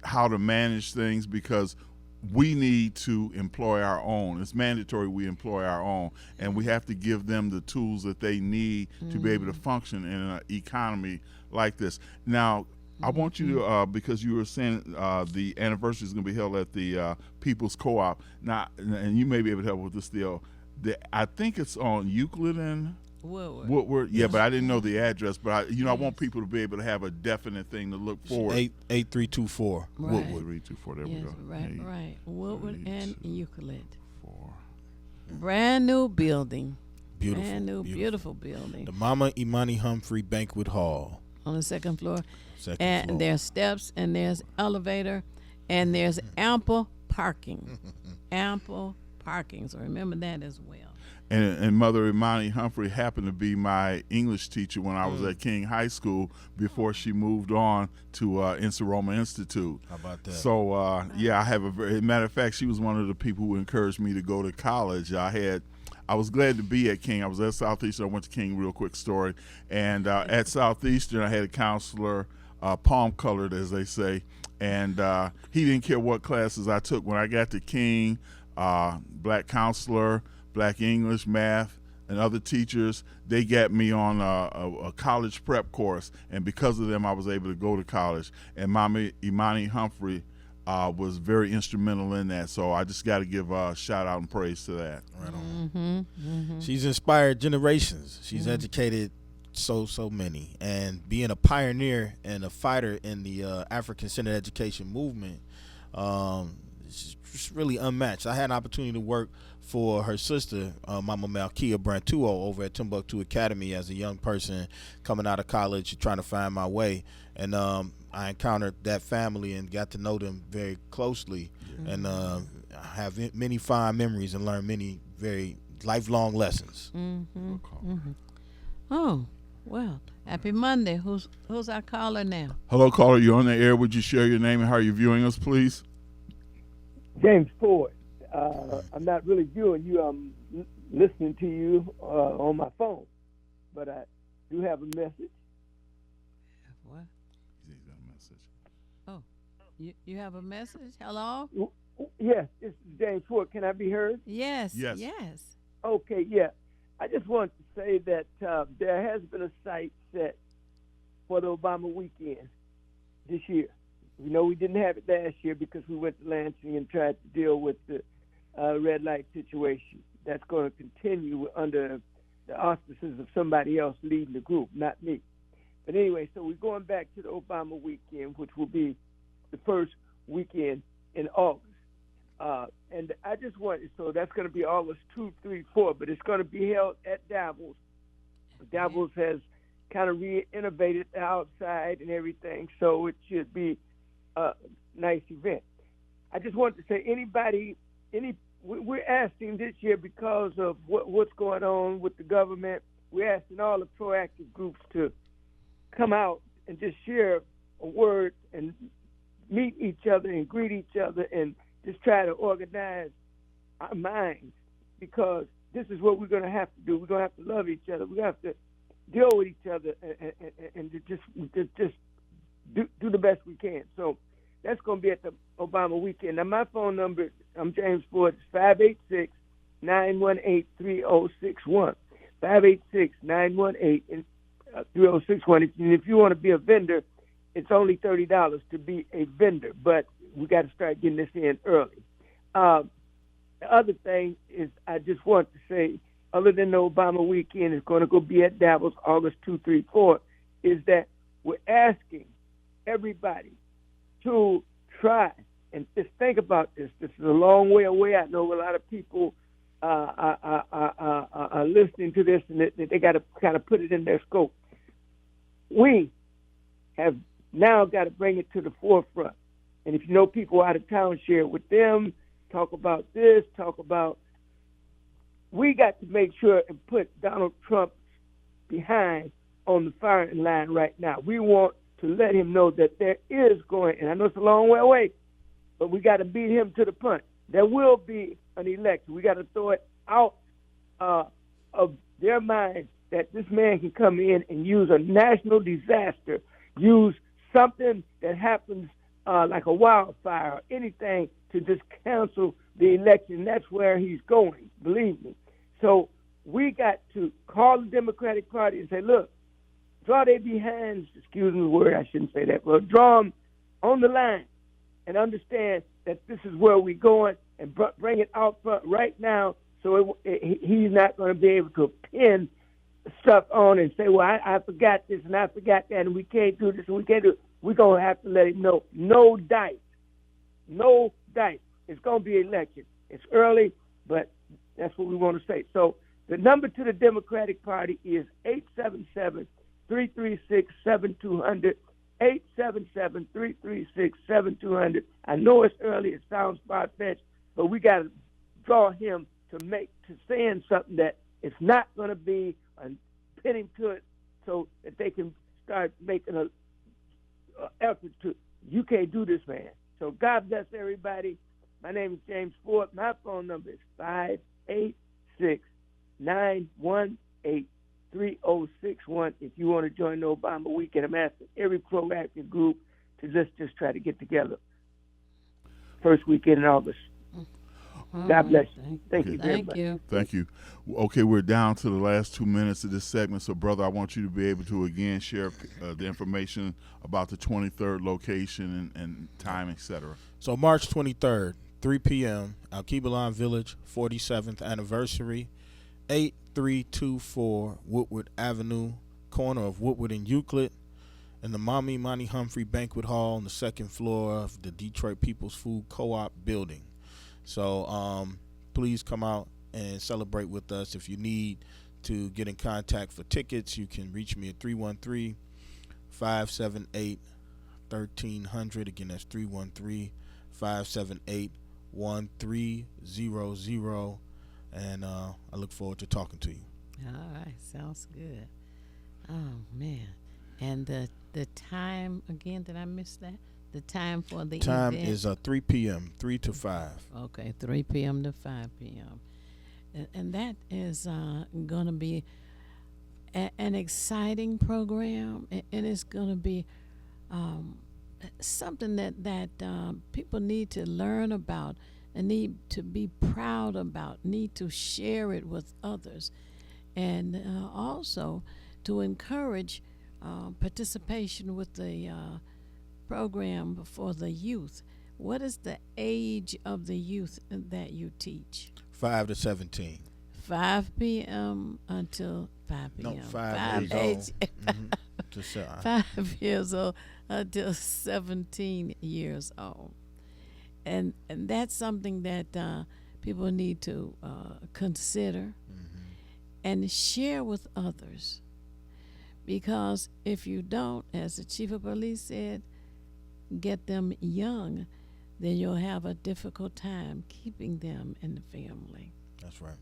how to manage things, because we need to employ our own. It's mandatory we employ our own, and we have to give them the tools that they need to be able to function in an economy like this. Now, I want you to, because you were saying the anniversary is going to be held at the People's Co-op. Now, and you may be able to help with this deal. I think it's on Euclid and Woodward. Yeah, but I didn't know the address. But I want people to be able to have a definite thing to look forward. 8324 Right. Woodward. 8324. There we go. Right. Woodward and Euclid. Brand new building. Beautiful. Brand new, beautiful building. The Mama Imani Humphrey Banquet Hall. On the second floor. Second floor. There's steps and there's elevator and there's ample parking. Ample parking. So remember that as well. And Mother Imani Humphrey happened to be my English teacher when I was at King High School before she moved on to Insa Roma Institute. How about that? So, I have matter of fact, she was one of the people who encouraged me to go to college. I was glad to be at King. I was at Southeastern. I went to King, real quick story. And at Southeastern, I had a counselor, palm-colored, as they say, and he didn't care what classes I took. When I got to King, black counselor, black English, math, and other teachers, they got me on a college prep course, and because of them, I was able to go to college. And Mama Imani Humphrey was very instrumental in that, so I just got to give a shout out and praise to that. Right on. She's inspired generations. She's educated so many, and being a pioneer and a fighter in the African-centered education movement, it's really unmatched. I had an opportunity to work for her sister, Mama Malkia Brantuo, over at Timbuktu Academy as a young person coming out of college trying to find my way. And I encountered that family and got to know them very closely, and I have many fond memories and learned many very lifelong lessons. Oh, well, happy Monday. Who's our caller now? Hello, caller. You're on the air. Would you share your name and how you're viewing us, please? James Ford. I'm not really viewing you. I'm listening to you on my phone, but I do have a message. What? He's got a message. Oh, you have a message? Hello? Yes, this is James Ford. Can I be heard? Yes. Okay, yeah. I just want to say that there has been a site set for the Obama weekend this year. We know we didn't have it last year because we went to Lansing and tried to deal with the red light situation. That's going to continue under the auspices of somebody else leading the group, not me. But anyway, so we're going back to the Obama weekend, which will be the first weekend in August. And I just wanted, so that's going to be August 2, 3, 4, but it's going to be held at Davos. Davos has kind of re-innovated the outside and everything, so it should be a nice event. I just want to say we're asking this year because of what's going on with the government. We're asking all the proactive groups to come out and just share a word and meet each other and greet each other and just try to organize our minds, because this is what we're going to have to do. We're going to have to love each other. We're going to have to deal with each other and just do the best we can. So that's going to be at the Obama weekend. Now, my phone number, I'm James Ford, is 586-918-3061. 586-918-3061. And if you want to be a vendor, it's only $30 to be a vendor, but we got to start getting this in early. The other thing is, I just want to say, other than the Obama weekend is going to go be at Davos August 2, 3, 4, is that we're asking everybody to try and just think about this. This is a long way away. I know a lot of people are listening to this, and they got to kind of put it in their scope. we have now got to bring it to the forefront. And if you know people out of town, share it with them. Talk about this. Talk about. We got to make sure and put Donald Trump behind on the firing line right now. We want to let him know that there is going, and I know it's a long way away, but we got to beat him to the punch. There will be an election. We got to throw it out of their minds that this man can come in and use a national disaster, use something that happens like a wildfire or anything to just cancel the election. That's where he's going, believe me. So we got to call the Democratic Party and say, look, draw their behinds, excuse me the word, I shouldn't say that, but draw them on the line and understand that this is where we're going and bring it out front right now so he's not going to be able to pin stuff on and say, well, I forgot this and I forgot that and we can't do this and we can't do it. We're going to have to let him know. No dice. No dice. It's going to be an election. It's early, but that's what we want to say. So the number to the Democratic Party is 877-336-7200, 877-336-7200. I know it's early. It sounds far-fetched, but we got to draw him to saying something that it's not going to be and pin him to it so that they can start making an effort to, you can't do this, man. So God bless everybody. My name is James Ford. My phone number is 586-918-3061. If you want to join the Obama Weekend, I'm asking every proactive group to just try to get together. First weekend in August. God bless you. Thank you very much. Thank you. Okay, we're down to the last 2 minutes of this segment. So, brother, I want you to be able to, again, share the information about the 23rd location and time, etc. So, March 23rd, 3 p.m., Al-Kibalan Village, 47th anniversary, 8324 Woodward Avenue, corner of Woodward and Euclid, in the Mommy Monty Humphrey Banquet Hall on the second floor of the Detroit People's Food Co-op building. So please come out and celebrate with us. If you need to get in contact for tickets, you can reach me at 313-578-1300. Again, that's 313-578-1300. And I look forward to talking to you. All right, sounds good. Oh, man. And the time, again, did I miss that? The time for the time event? is 3 p.m., 3 to 5. Okay, 3 p.m. to 5 p.m. And that is going to be an exciting program, and it's going to be something that people need to learn about and need to be proud about, need to share it with others, and also to encourage participation with the program for the youth. What is the age of the youth that you teach? 5 to 17. 5 p.m. until 5 p.m. No, 5 years old. 5 years old until 17 years old. And that's something that people need to consider and share with others. Because if you don't, as the chief of police said, get them young, then you'll have a difficult time keeping them in the family. That's right.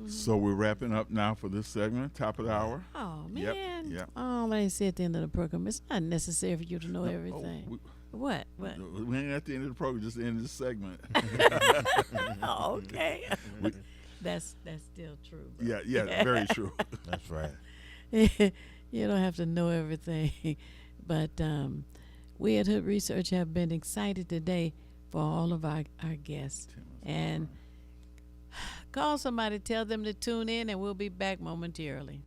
So we're wrapping up now for this segment, top of the hour. Oh, man. Yep. Oh, let me say at the end of the program, it's not necessary for you to know everything. What? We ain't at the end of the program, just the end of the segment. Okay. That's still true. Bro. Yeah, very true. That's right. You don't have to know everything. But we at Hood Research have been excited today for all of our guests. And call somebody, tell them to tune in, and we'll be back momentarily.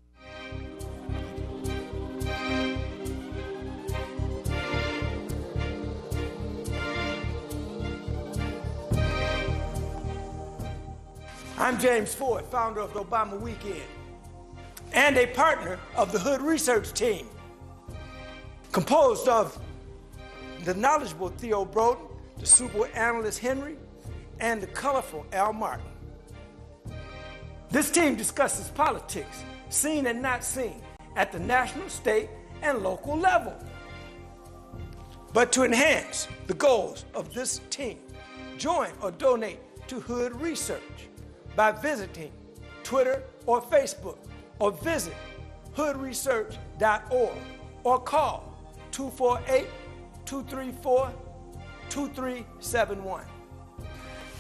I'm James Ford, founder of the Obama Weekend, and a partner of the Hood Research Team, composed of the knowledgeable Theo Broden, the super analyst Henry, and the colorful Al Martin. This team discusses politics, seen and not seen, at the national, state, and local level. But to enhance the goals of this team, join or donate to Hood Research by visiting Twitter or Facebook, or visit hoodresearch.org, or call 248-234-2371.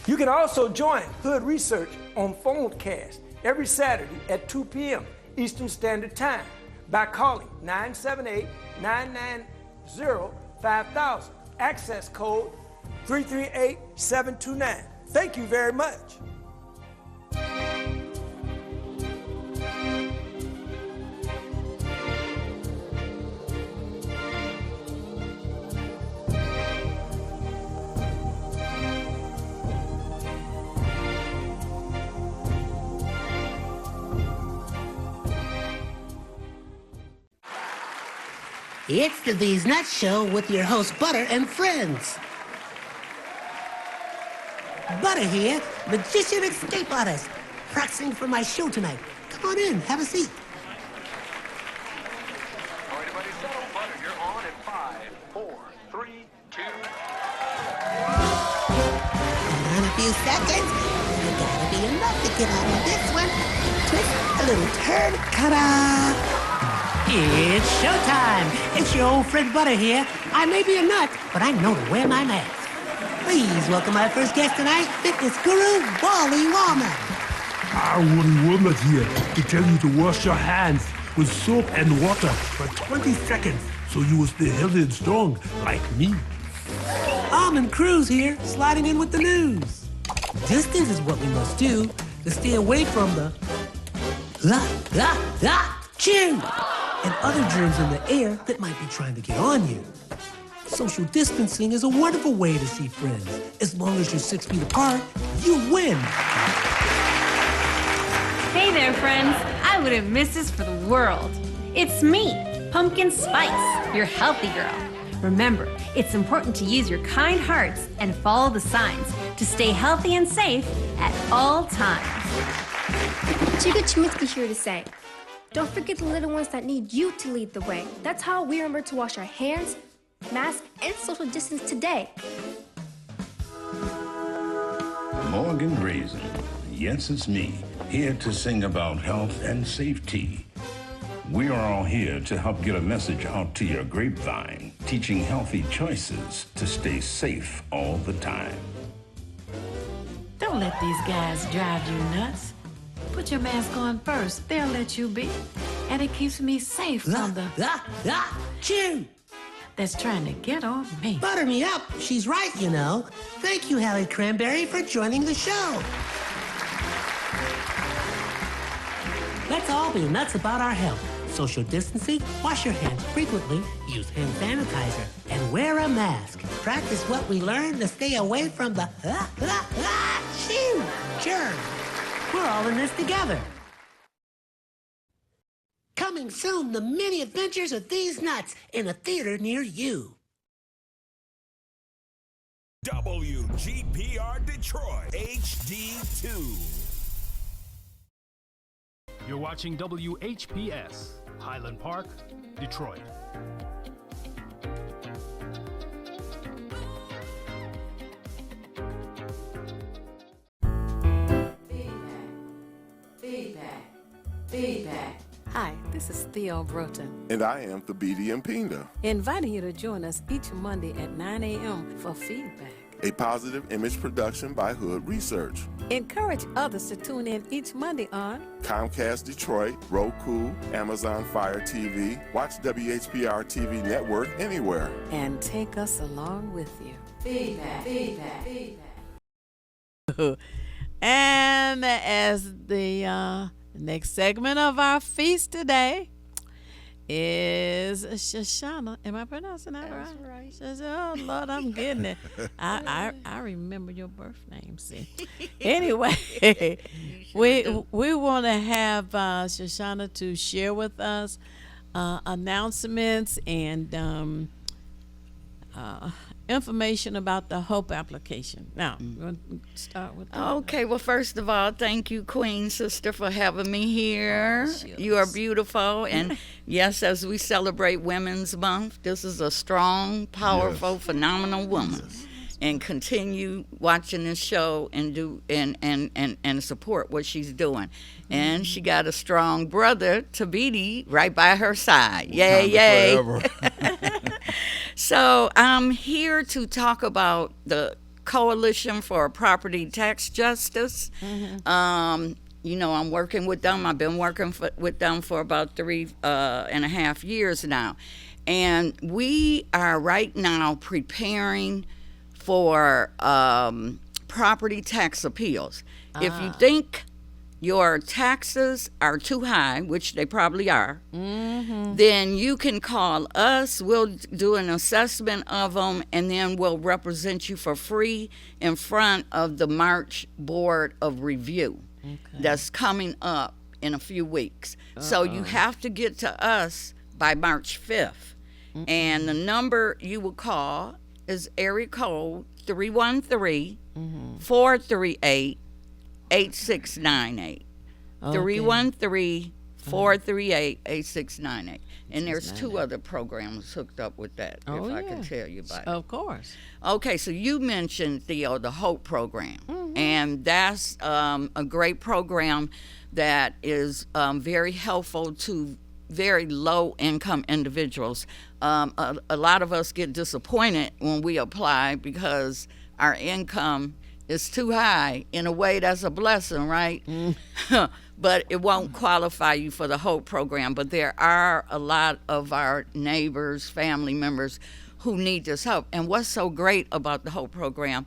You can also join Hood Research on Phonecast every Saturday at 2 p.m. Eastern Standard Time by calling 978-990-5000, access code 338729. Thank you very much. It's the These Nuts Show with your host, Butter and friends. Butter here, magician escape artist, practicing for my show tonight. Come on in, have a seat. All right, everybody settle. Butter, you're on in 5, 4, 3, 2. In a few seconds, there gotta be enough to get out of this one. Twist a little turn, ta-da! It's showtime. It's your old friend Butter here. I may be a nut, but I know to wear my mask. Please welcome my first guest tonight, fitness guru, Wally Wallman. Wally Woolman here to tell you to wash your hands with soap and water for 20 seconds so you will stay healthy and strong like me. Almond Cruz here, sliding in with the news. Distance is what we must do to stay away from the chew and other germs in the air that might be trying to get on you. Social distancing is a wonderful way to see friends. As long as you're 6 feet apart, you win. Hey there, friends. I wouldn't miss this for the world. It's me, Pumpkin Spice, your healthy girl. Remember, it's important to use your kind hearts and follow the signs to stay healthy and safe at all times. Chica Chiminsky here to say, don't forget the little ones that need you to lead the way. That's how we remember to wash our hands, mask, and social distance today. Morgan Raisin. Yes, it's me, here to sing about health and safety. We are all here to help get a message out to your grapevine, teaching healthy choices to stay safe all the time. Don't let these guys drive you nuts. Put your mask on first. They'll let you be. And it keeps me safe from the chew that's trying to get on me. Butter me up. She's right, you know. Thank you, Hallie Cranberry, for joining the show. Let's all be nuts about our health. Social distancing, wash your hands frequently, use hand sanitizer, and wear a mask. Practice what we learned to stay away from the chew germs. We're all in this together. Coming soon, the many adventures of these nuts in a theater near you. WGPR Detroit HD2. You're watching WHPS, Highland Park, Detroit. Feedback. Hi, this is Theo Broughton, And I am Thabiti Mpinga, inviting you to join us each Monday at 9 a.m. for feedback. a positive image production by Hood Research. Encourage others to tune in each Monday on Comcast Detroit, Roku, Amazon Fire TV, watch WHPR TV Network anywhere. and take us along with you. Feedback. And as the next segment of our feast today is Shoshana. Am I pronouncing that right? That's right. Oh Lord, I'm getting it. I remember your birth name. See. Anyway, we want to have Shoshana to share with us announcements and information about the HOPE application. Now, you want to start with that? Okay, well, first of all, thank you, Queen Sister, for having me here. You are beautiful. And yes, as we celebrate Women's Month, this is a strong, powerful, phenomenal woman. And continue watching this show and do and support what she's doing. And she got a strong brother, Tabiti, right by her side. Yay, yay. So I'm here to talk about the Coalition for Property Tax Justice. You know, I'm working with them. I've been working with them for about 3.5 years now. And we are right now preparing for property tax appeals. If you think your taxes are too high, which they probably are, then you can call us. We'll do an assessment of them, and then we'll represent you for free in front of the March Board of Review that's coming up in a few weeks. So you have to get to us by March 5th. And the number you will call is area code 313-438-8698. 313-438-8698. And there's 2 other programs hooked up with that, if I can tell you about it. Of course. Okay, so you mentioned, Theo, the HOPE program. And that's a great program that is very helpful to very low-income individuals. A lot of us get disappointed when we apply because our income is too high. In a way, that's a blessing, right? But it won't qualify you for the HOPE program. But there are a lot of our neighbors, family members who need this help. And what's so great about the HOPE program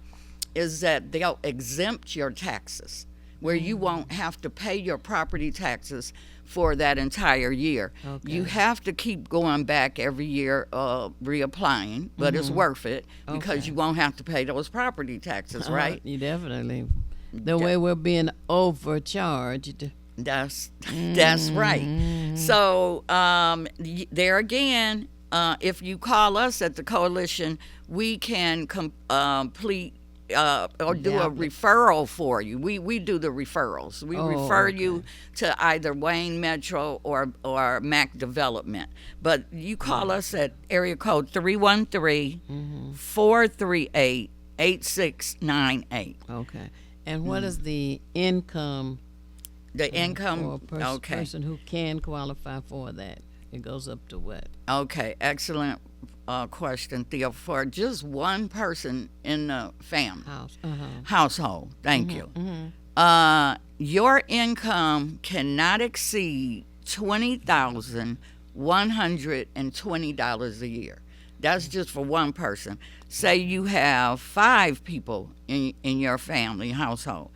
is that they'll exempt your taxes, where you won't have to pay your property taxes for that entire year. You have to keep going back every year reapplying, but it's worth it because you won't have to pay those property taxes, right? You definitely. The way we're being overcharged. That's right. So there again, if you call us at the Coalition, we can complete or do a referral for you. We do the referrals. We refer you to either Wayne Metro or Mac Development. But you call us at area code 313-438-8698. Okay. And what is the income? The income for a person who can qualify for that? It goes up to what? Okay, excellent question, Theo. For just one person in the family household, thank you. Your income cannot exceed $20,120 a year. That's just for one person. Say you have 5 people in your family household.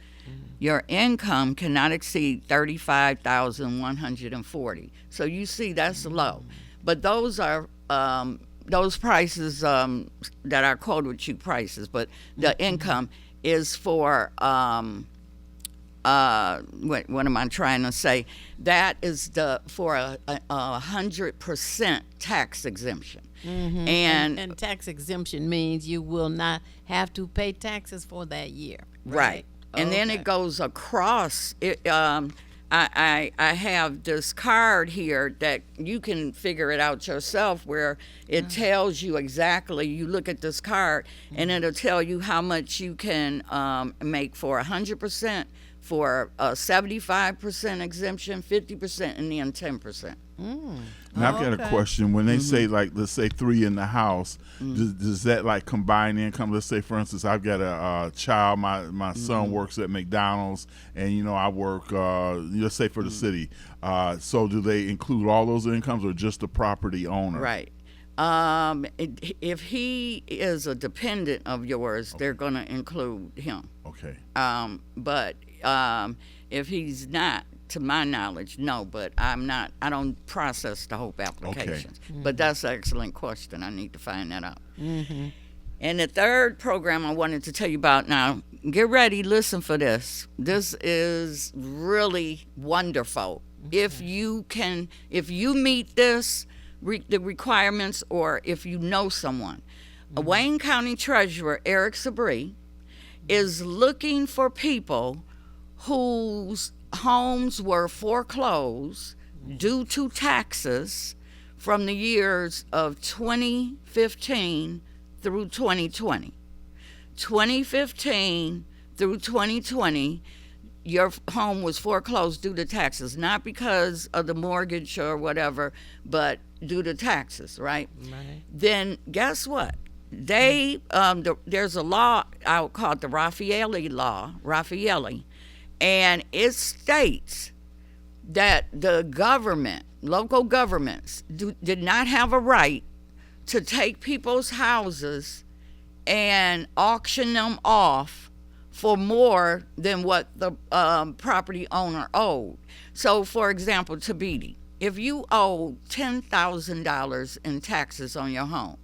Your income cannot exceed $35,140. So you see, that's low. But those are those prices that are quoted cheap prices. But the income is for what am I trying to say? That is for a 100% tax exemption. And tax exemption means you will not have to pay taxes for that year. Right. And then it goes across. I have this card here that you can figure it out yourself, where it tells you exactly. You look at this card, and it'll tell you how much you can make for 100%, for 75% exemption, 50%, and then 10%. Now I've got a question. When they say, like, let's say 3 in the house, does that like combine income? Let's say, for instance, I've got a child. My son works at McDonald's, and I work. Let's say for the city. So do they include all those incomes, or just the property owner? Right. If he is a dependent of yours, they're going to include him. Okay. But if he's not, to my knowledge, no. But I don't process the HOPE applications. Okay. But that's an excellent question. I need to find that out. And the third program I wanted to tell you about now, get ready, listen for this. This is really wonderful. If you meet this, the requirements, or if you know someone, Wayne County Treasurer Eric Sabri is looking for people whose homes were foreclosed due to taxes from the years of 2015 through 2020. 2015 through 2020, your home was foreclosed due to taxes, not because of the mortgage or whatever, but due to taxes, right? Right. Then guess what? There's a law out called the Raffaele Law, and it states that the government, local governments, did not have a right to take people's houses and auction them off for more than what the property owner owed. So, for example, Tabiti, if you owe $10,000 in taxes on your home,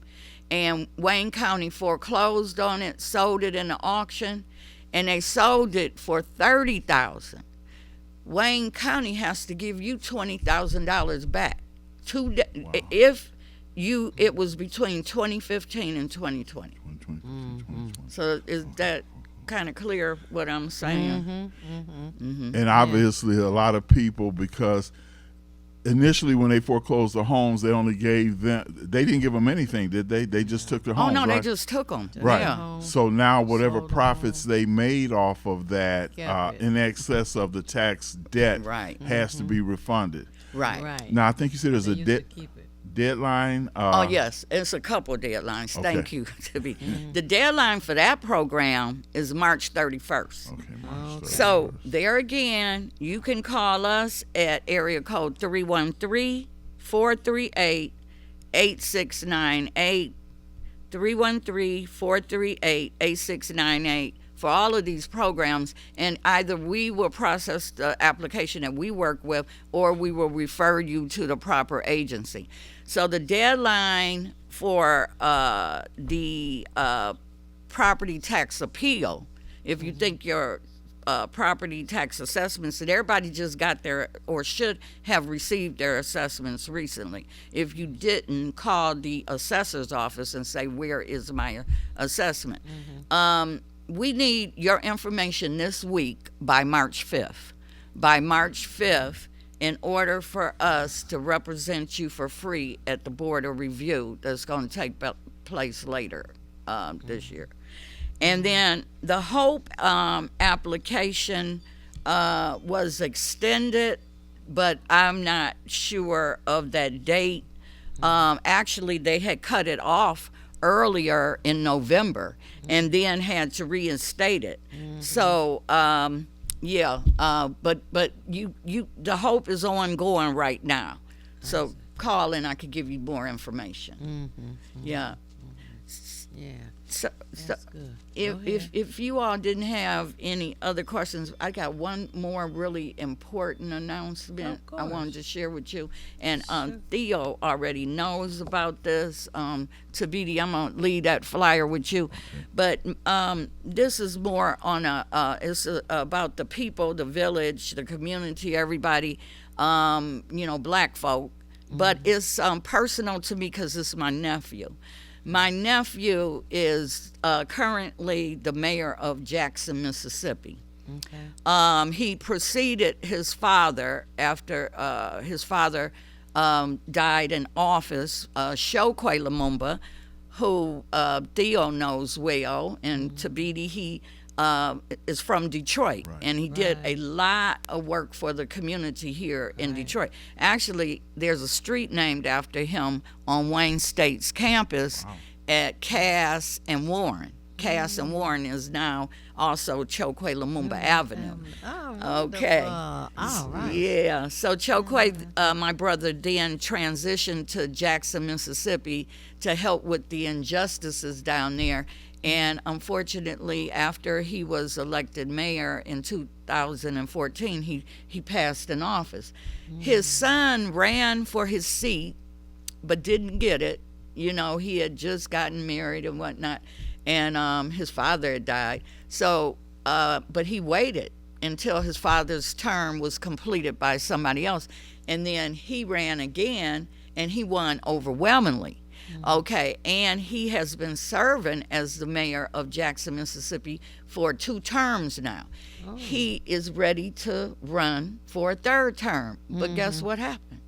and Wayne County foreclosed on it, sold it in the auction, and they sold it for $30,000, Wayne County has to give you $20,000 back. If it was between 2015 and 2020. So is that kind of clear what I'm saying? And obviously a lot of people, because initially when they foreclosed the homes, they didn't give them anything, did they? They just took their homes. Oh no, right? they just took them. Right. Yeah. So now whatever profits they made off of that in excess of the tax debt has to be refunded. Right. Now I think you said there's a deadline. Oh yes, it's a couple of deadlines. Okay. Thank you, Tibi. The deadline for that program is March 31st. Okay, March 31st. So there again, you can call us at area code 313-438-8698, 313-438-8698 for all of these programs, and either we will process the application that we work with, or we will refer you to the proper agency. So the deadline for the property tax appeal, if you think your property tax assessments, that everybody just got their, or should have received their assessments recently. If you didn't, call the assessor's office and say, where is my assessment? We need your information this week by March 5th. By March 5th, in order for us to represent you for free at the board of review that's going to take place later this year. And then the HOPE application was extended, but I'm not sure of that date. Actually, they had cut it off earlier in November and then had to reinstate it. So but you the HOPE is ongoing right now. So call and I could give you more information. Yeah. So That's good. If you all didn't have any other questions, I got one more really important announcement I wanted to share with you. And Theo already knows about this. Tabiti, I'm gonna leave that flyer with you. But this is more on it's about the people, the village, the community, everybody, black folk. But it's personal to me because it's my nephew. My nephew is currently the mayor of Jackson, Mississippi. Okay. He preceded his father after his father died in office, Chokwe Lumumba, who Theo knows well, and Tabiti, he is from Detroit, and he did a lot of work for the community here in Detroit. Actually, there's a street named after him on Wayne State's campus at Cass and Warren. Cass and Warren is now also Chokwe Lumumba Avenue. Okay. All right. Yeah. So Chokwe, my brother, then transitioned to Jackson, Mississippi to help with the injustices down there. And unfortunately, after he was elected mayor in 2014, he passed in office. His son ran for his seat, but didn't get it. He had just gotten married and whatnot, and his father had died. So, but he waited until his father's term was completed by somebody else, and then he ran again, and he won overwhelmingly. Okay, and he has been serving as the mayor of Jackson, Mississippi for 2 terms now. He is ready to run for a 3rd term. But guess what happened?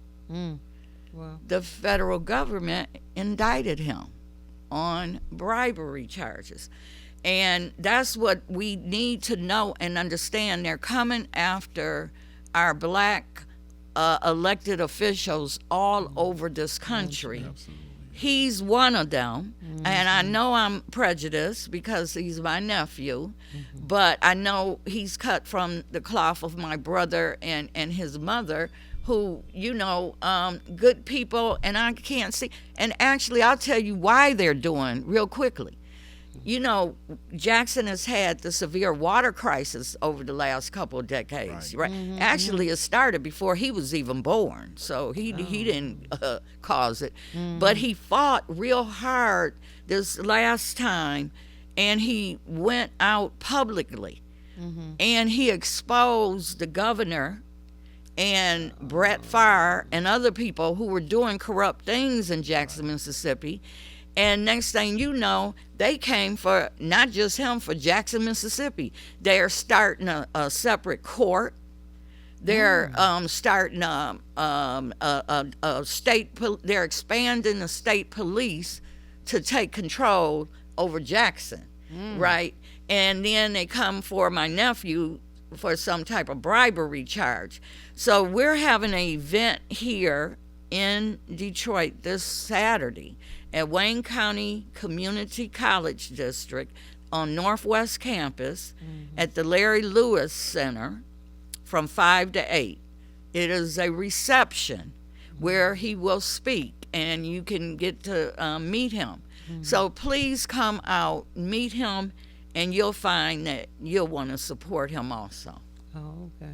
Well, The federal government indicted him on bribery charges. And that's what we need to know and understand. They're coming after our black elected officials all over this country. He's one of them, and I know I'm prejudiced because he's my nephew, but I know he's cut from the cloth of my brother and his mother, who, good people, and I can't see. And actually, I'll tell you why they're doing real quickly. Jackson has had the severe water crisis over the last couple of decades, right? Actually, it started before he was even born, so he didn't cause it. But he fought real hard this last time, and he went out publicly, and he exposed the governor and Brett Favre and other people who were doing corrupt things in Jackson, Mississippi. And next thing you know, they came for not just him, for Jackson, Mississippi. They're starting a separate court. They're starting a state. They're expanding the state police to take control over Jackson, right? And then they come for my nephew for some type of bribery charge. So we're having an event here in Detroit this Saturday at Wayne County Community College District on Northwest Campus at the Larry Lewis Center from 5 to 8. It is a reception where he will speak, and you can get to meet him. So please come out, meet him, and you'll find that you'll want to support him also. Oh, okay.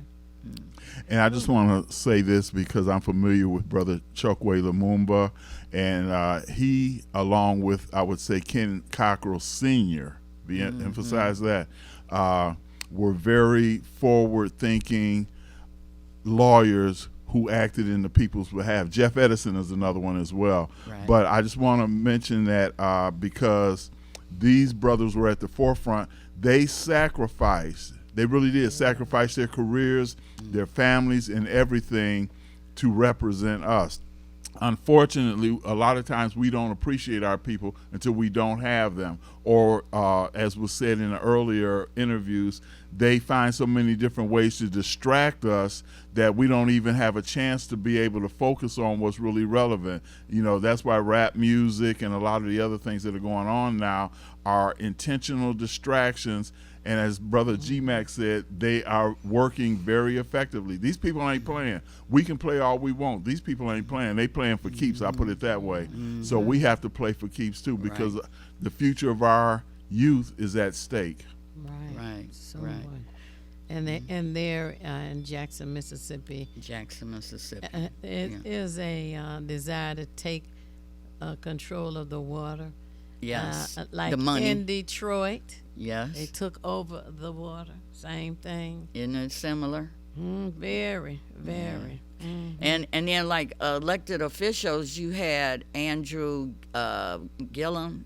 And I just want to say this because I'm familiar with Brother Chokwe Lumumba, and he, along with, I would say, Ken Cockrell Sr., emphasize that, were very forward-thinking lawyers who acted in the people's behalf. Jeff Edison is another one as well. Right. But I just want to mention that because these brothers were at the forefront, they sacrificed. They really did sacrifice their careers, their families, and everything to represent us. Unfortunately, a lot of times we don't appreciate our people until we don't have them. Or, as was said in the earlier interviews, they find so many different ways to distract us that we don't even have a chance to be able to focus on what's really relevant. That's why rap music and a lot of the other things that are going on now are intentional distractions. And as Brother G-Mac said, they are working very effectively. These people ain't playing. We can play all we want. These people ain't playing. They playing for keeps, I put it that way. So we have to play for keeps too, because the future of our youth is at stake. Right. So and they're in Jackson, Mississippi. Jackson, Mississippi. It is a desire to take control of the water. Yes. Like the money. in Detroit. Yes. They took over the water. Same thing. Isn't it similar? Very, very. And then like elected officials, you had Andrew Gillum.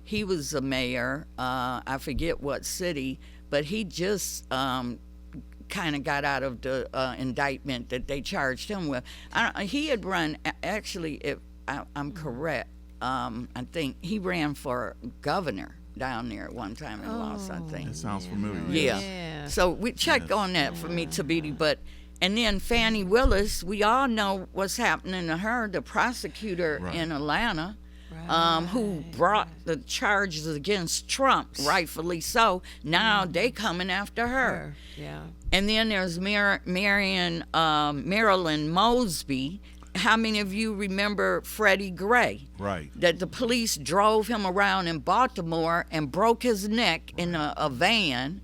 He was a mayor. I forget what city, but he just kind of got out of the indictment that they charged him with. He had run, actually, if I'm correct, I think he ran for governor down there at one time and lost, I think. That sounds familiar. Yeah. So we check on that for me, Tabiti. And then Fannie Willis, we all know what's happening to her, the prosecutor in Atlanta, who brought the charges against Trump, rightfully so. Now they coming after her. Yeah. And then there's Marilyn Mosby. How many of you remember Freddie Gray? Right. That the police drove him around in Baltimore and broke his neck in a van.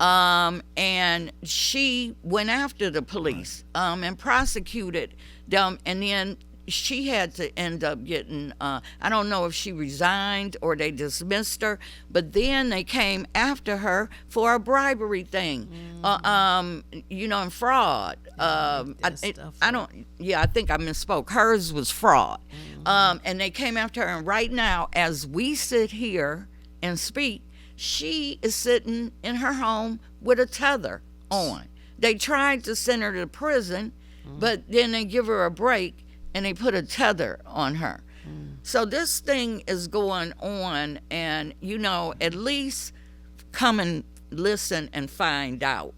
And she went after the police and prosecuted them. And then she had to end up getting, I don't know if she resigned or they dismissed her, but then they came after her for a bribery thing, and fraud. I think I misspoke. Hers was fraud. And they came after her, and right now, as we sit here and speak, she is sitting in her home with a tether on. They tried to send her to prison, but then they give her a break and they put a tether on her. So this thing is going on, and at least come and listen and find out.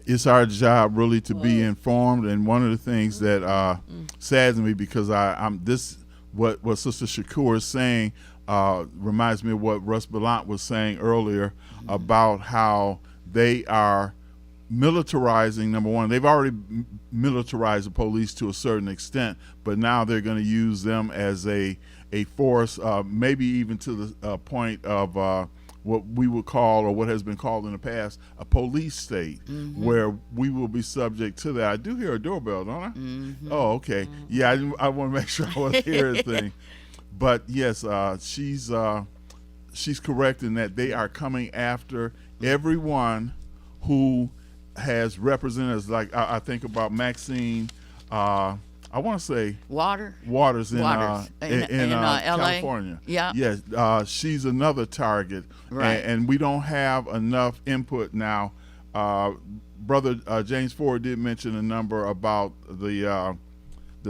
It's our job really to be informed, and one of the things that saddens me, because what Sister Shakur is saying reminds me of what Russ Ballant was saying earlier about how they are militarizing. Number one, they've already militarized the police to a certain extent, but now they're going to use them as a force, maybe even to the point of what we would call, or what has been called in the past, a police state, where we will be subject to that. I do hear a doorbell, don't I? Oh, okay. Yeah, I want to make sure I wasn't hearing anything. But yes, she's correct in that they are coming after everyone who has representatives. Like I think about Maxine, I want to say Waters in LA. California. Yeah. Yes, she's another target, right? And we don't have enough input now. Brother James Ford did mention a number about the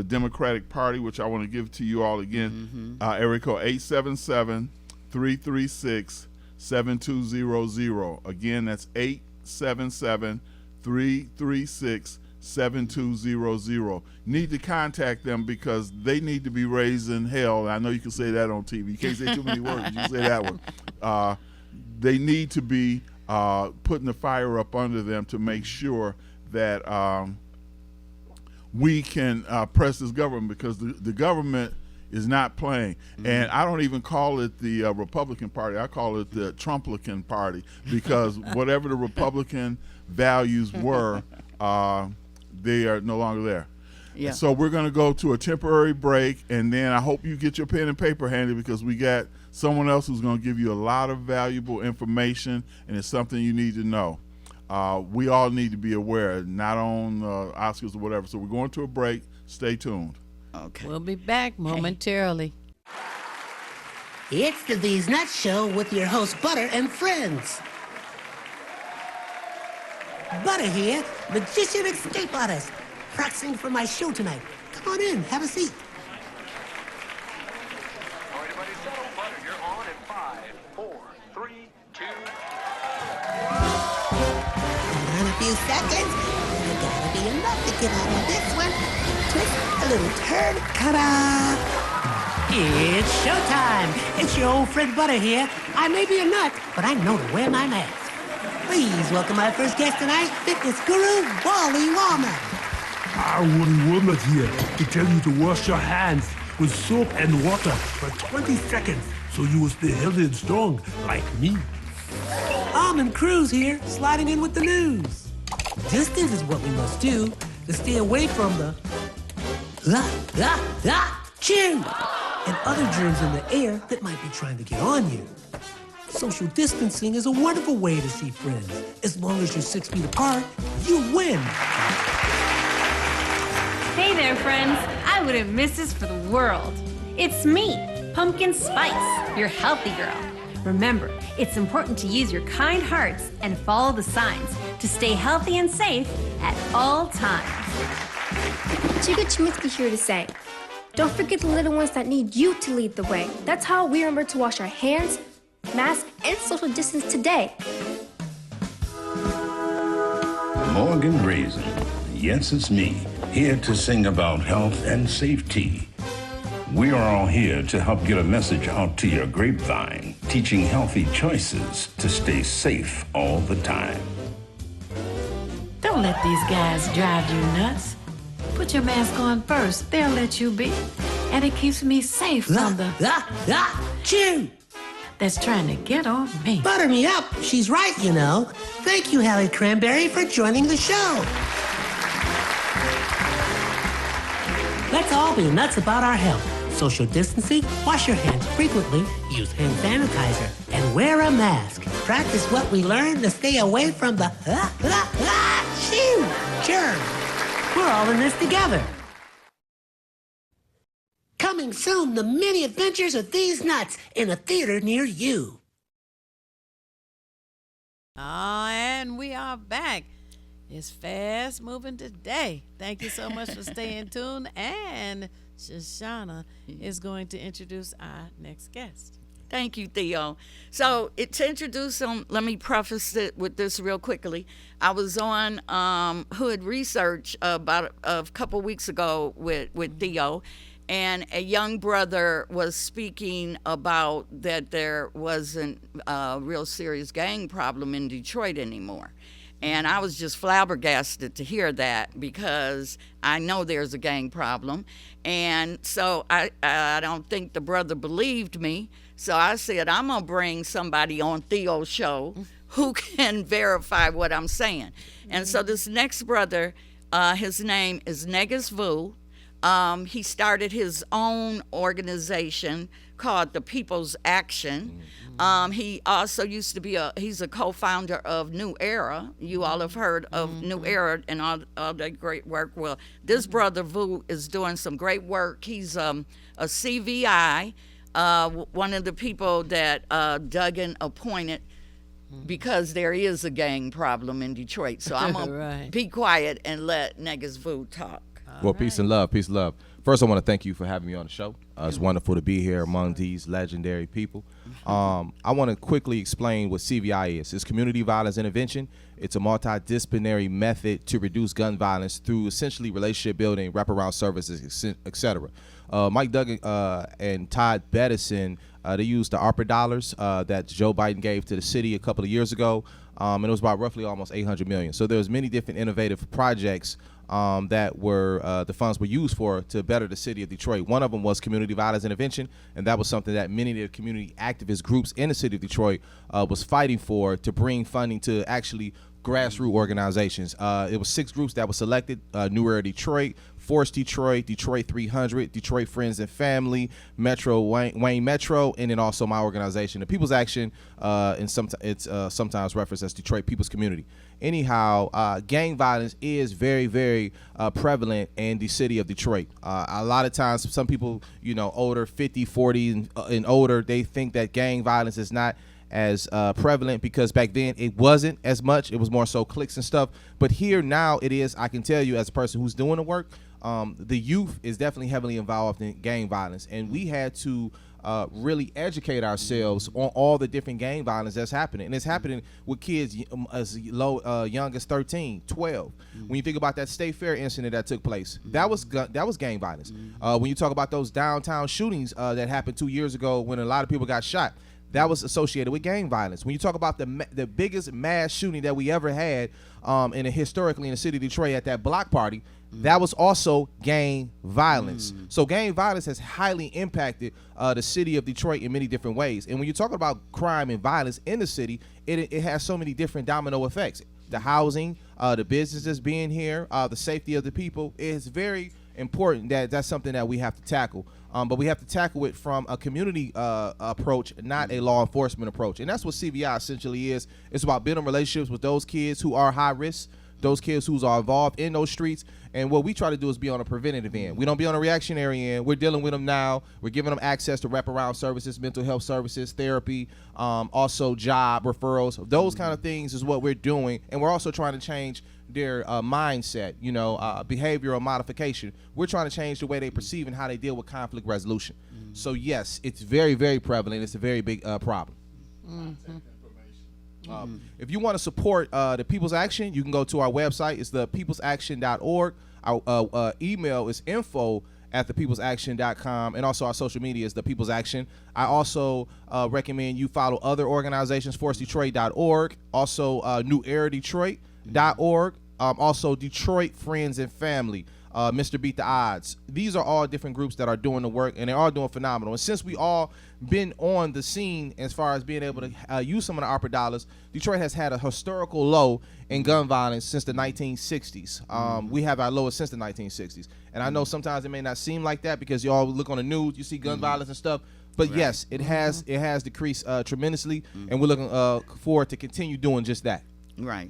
Democratic Party, which I want to give to you all again. Area code 877-336-7200. Again, that's 877-336-7200. Need to contact them because they need to be raising hell. I know you can say that on TV. You can't say too many words. You can say that one. They need to be putting the fire up under them to make sure that we can press this government, because the government is not playing. And I don't even call it the Republican Party. I call it the Trumplican Party, because whatever the Republican values were, they are no longer there. Yeah. So we're going to go to a temporary break, and then I hope you get your pen and paper handy, because we got someone else who's going to give you a lot of valuable information, and it's something you need to know. We all need to be aware, not on Oscars or whatever. So we're going to a break. Stay tuned. Okay. We'll be back momentarily. It's the These Nuts Show with your host, Butter and friends. Butter here, magician escape artist, practicing for my show tonight. Come on in, have a seat. All right, everybody settle. Butter, you're on in 5, 4, 3, 2. In a few seconds, there gotta be enough to get out of this one. Twist a little turn, ta-da! It's showtime. It's your old friend Butter here. I may be a nut, but I know to wear my mask. Please welcome my first guest tonight, fitness guru, Wally Warmer. Wally Warmer here to tell you to wash your hands with soap and water for 20 seconds so you will stay healthy and strong like me. Almond Cruz here, sliding in with the news. Distance is what we must do to stay away from the chew and other germs in the air that might be trying to get on you. Social distancing is a wonderful way to see friends. As long as you're 6 feet apart, you win. Hey there, friends. I wouldn't miss this for the world. It's me, Pumpkin Spice, your healthy girl. Remember, it's important to use your kind hearts and follow the signs to stay healthy and safe at all times. Chica Chiminsky here to say, don't forget the little ones that need you to lead the way. That's how we remember to wash our hands, mask, and social distance today. Morgan Raisin. Yes, it's me, here to sing about health and safety. We are all here to help get a message out to your grapevine, teaching healthy choices to stay safe all the time. Don't let these guys drive you nuts. Put your mask on first. They'll let you be. And it keeps me safe from the chew that's trying to get on me. Butter me up. She's right, you know. Thank you, Hallie Cranberry, for joining the show. Let's all be nuts about our health. Social distancing, wash your hands frequently, use hand sanitizer, and wear a mask. Practice what we learned to stay away from the germs. We're all in this together. Coming soon, the many adventures of these nuts in a theater near you. And we are back. It's fast moving today. Thank you so much for staying tuned. And Shoshana is going to introduce our next guest. Thank you, Theo. So to introduce him, let me preface it with this real quickly. I was on Hood Research about a couple weeks ago with Theo, and a young brother was speaking about that there wasn't a real serious gang problem in Detroit anymore. And I was just flabbergasted to hear that, because I know there's a gang problem. And so I don't think the brother believed me. So I said, I'm going to bring somebody on Theo's show who can verify what I'm saying. And so this next brother, his name is Negus Vu. He started his own organization called the People's Action. He also used to be he's a co-founder of New Era. You all have heard of New Era and all that great work. Well, this brother Vu is doing some great work. He's a CVI, one of the people that Duggan appointed because there is a gang problem in Detroit. So I'm going to be quiet and let Negus Vu talk. Well, peace and love, peace and love. First, I want to thank you for having me on the show. It's wonderful to be here among these legendary people. I want to quickly explain what CVI is. It's Community Violence Intervention. It's a multidisciplinary method to reduce gun violence through essentially relationship building, wraparound services, etc. Mike Duggan and Todd Bettison, they used the ARPA dollars that Joe Biden gave to the city a couple of years ago, and it was about roughly almost $800 million. So there's many different innovative projects that were the funds were used for to better the city of Detroit. One of them was community violence intervention, and that was something that many of the community activist groups in the city of Detroit was fighting for, to bring funding to actually grassroots organizations. It was 6 groups that were selected: New Era Detroit, Force Detroit, Detroit 300, Detroit Friends and Family, Metro Wayne Metro, and then also my organization, the People's Action, and it's sometimes referenced as Detroit People's Community. Anyhow, gang violence is very, very prevalent in the city of Detroit. A lot of times, some people, older, 50, 40 and older, they think that gang violence is not as prevalent because back then it wasn't as much. It was more so cliques and stuff. But here now it is. I can tell you, as a person who's doing the work, the youth is definitely heavily involved in gang violence, and we had to really educate ourselves on all the different gang violence that's happening. And it's happening with kids as young as 13, 12. When you think about that State Fair incident that took place, that was gang violence. When you talk about those downtown shootings that happened 2 years ago when a lot of people got shot, that was associated with gang violence. When you talk about the biggest mass shooting that we ever had historically in the city of Detroit at that block party, that was also gang violence. So gang violence has highly impacted the city of Detroit in many different ways. And when you talk about crime and violence in the city, it has so many different domino effects. The housing, the businesses being here, the safety of the people. It's very important that that's something that we have to tackle. But we have to tackle it from a community approach, not a law enforcement approach. And that's what CVI essentially is. It's about building relationships with those kids who are high risk, those kids who are involved in those streets. And what we try to do is be on a preventative end. We don't be on a reactionary end. We're dealing with them now. We're giving them access to wraparound services, mental health services, therapy, also job referrals. Those kind of things is what we're doing. And we're also trying to change their mindset, behavioral modification. We're trying to change the way they perceive and how they deal with conflict resolution. So yes, it's very, very prevalent. It's a very big problem. If you want to support the People's Action, you can go to our website. It's thepeoplesaction.org. Our email is info@thepeoplesaction.com, and also our social media is The People's Action. I also recommend you follow other organizations, forcedetroit.org, also New Era Detroit.org, also Detroit Friends and Family. Mr. Beat the Odds. These are all different groups that are doing the work, and they're all doing phenomenal. And since we all been on the scene as far as being able to use some of the ARPA dollars, Detroit has had a historical low in gun violence since the 1960s. We have our lowest since the 1960s. And I know sometimes it may not seem like that because you all look on the news, you see gun violence and stuff. But yes, it has decreased tremendously, and we're looking forward to continue doing just that. Right.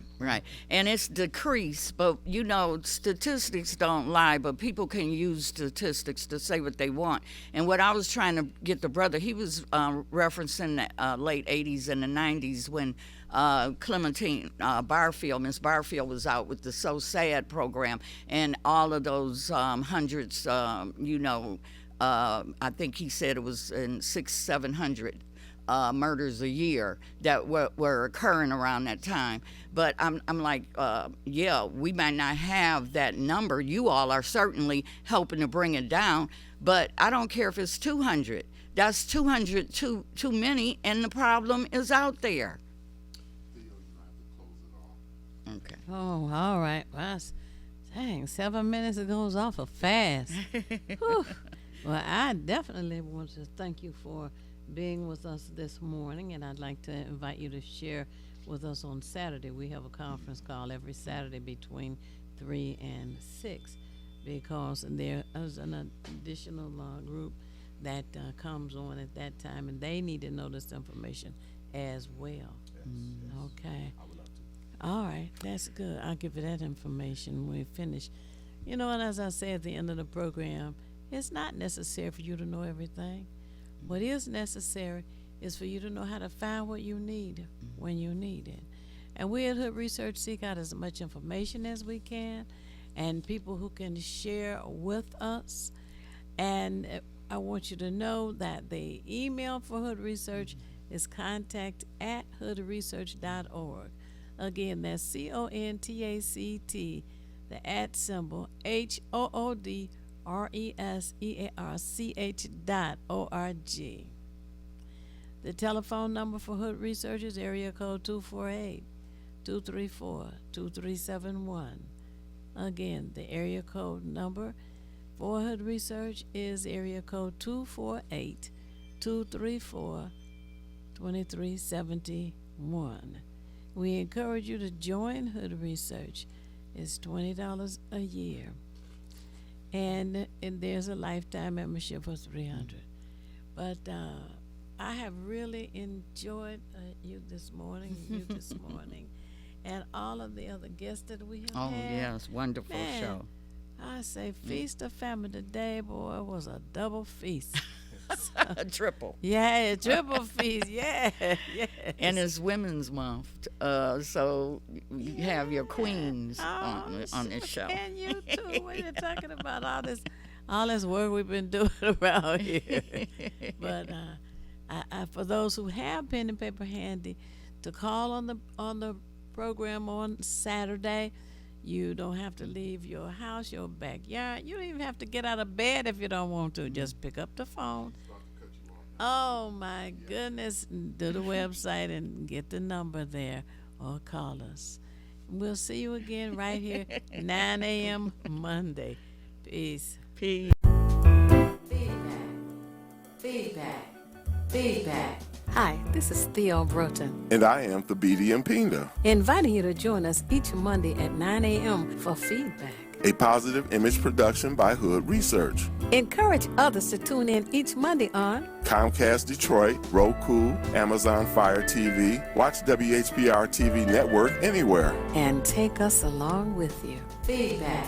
And it's decreased, but you know, statistics don't lie, but people can use statistics to say what they want. And what I was trying to get the brother, he was referencing the late 80s and the 90s when Clementine Barfield, Miss Barfield was out with the So Sad program, and all of those hundreds, I think he said it was in 600-700 murders a year that were occurring around that time. But I'm like, yeah, we might not have that number. You all are certainly helping to bring it down, but I don't care if it's 200. That's 200 too many, and the problem is out there. Okay. Oh, all right. Well, dang, 7 minutes, it goes awful fast. Whew. Well, I definitely want to thank you for being with us this morning, and I'd like to invite you to share with us on Saturday. We have a conference call every Saturday between 3 and 6 because there is an additional group that comes on at that time, and they need to know this information as well. Yes. Okay. I would love to. All right, that's good. I'll give you that information when we finish. You know, and as I say at the end of the program, it's not necessary for you to know everything. What is necessary is for you to know how to find what you need when you need it. And we at Hood Research seek out as much information as we can and people who can share with us. And I want you to know that the email for Hood Research is contact@hoodresearch.org. Again, that's CONTACT, the @ HOODRESEARCH.org. The telephone number for Hood Research is area code 248-234-2371. Again, the area code number for Hood Research is area code 248-234-2371. We encourage you to join Hood Research. It's $20 a year. And there's a lifetime membership for $300. But I have really enjoyed you this morning, and all of the other guests that we have had. Oh, yes, wonderful show. I say feast of family today, boy, was a double feast. A triple. Yeah, a triple feast, yeah. And it's Women's Month, so you have your queens on this show. And you too, when you're talking about all this work we've been doing around here. But I for those who have pen and paper handy, to call on the program on Saturday. You don't have to leave your house, your backyard. You don't even have to get out of bed if you don't want to. Just pick up the phone. Oh, my goodness. Do the website and get the number there or call us. We'll see you again right here, 9 a.m. Monday. Peace. Feedback. Hi, this is Theo Broughton. And I am Thabiti Mpinda. Inviting you to join us each Monday at 9 a.m. for Feedback, a positive image production by Hood Research. Encourage others to tune in each Monday on Comcast Detroit, Roku, Amazon Fire TV, watch WHPR TV Network anywhere. And take us along with you. Feedback.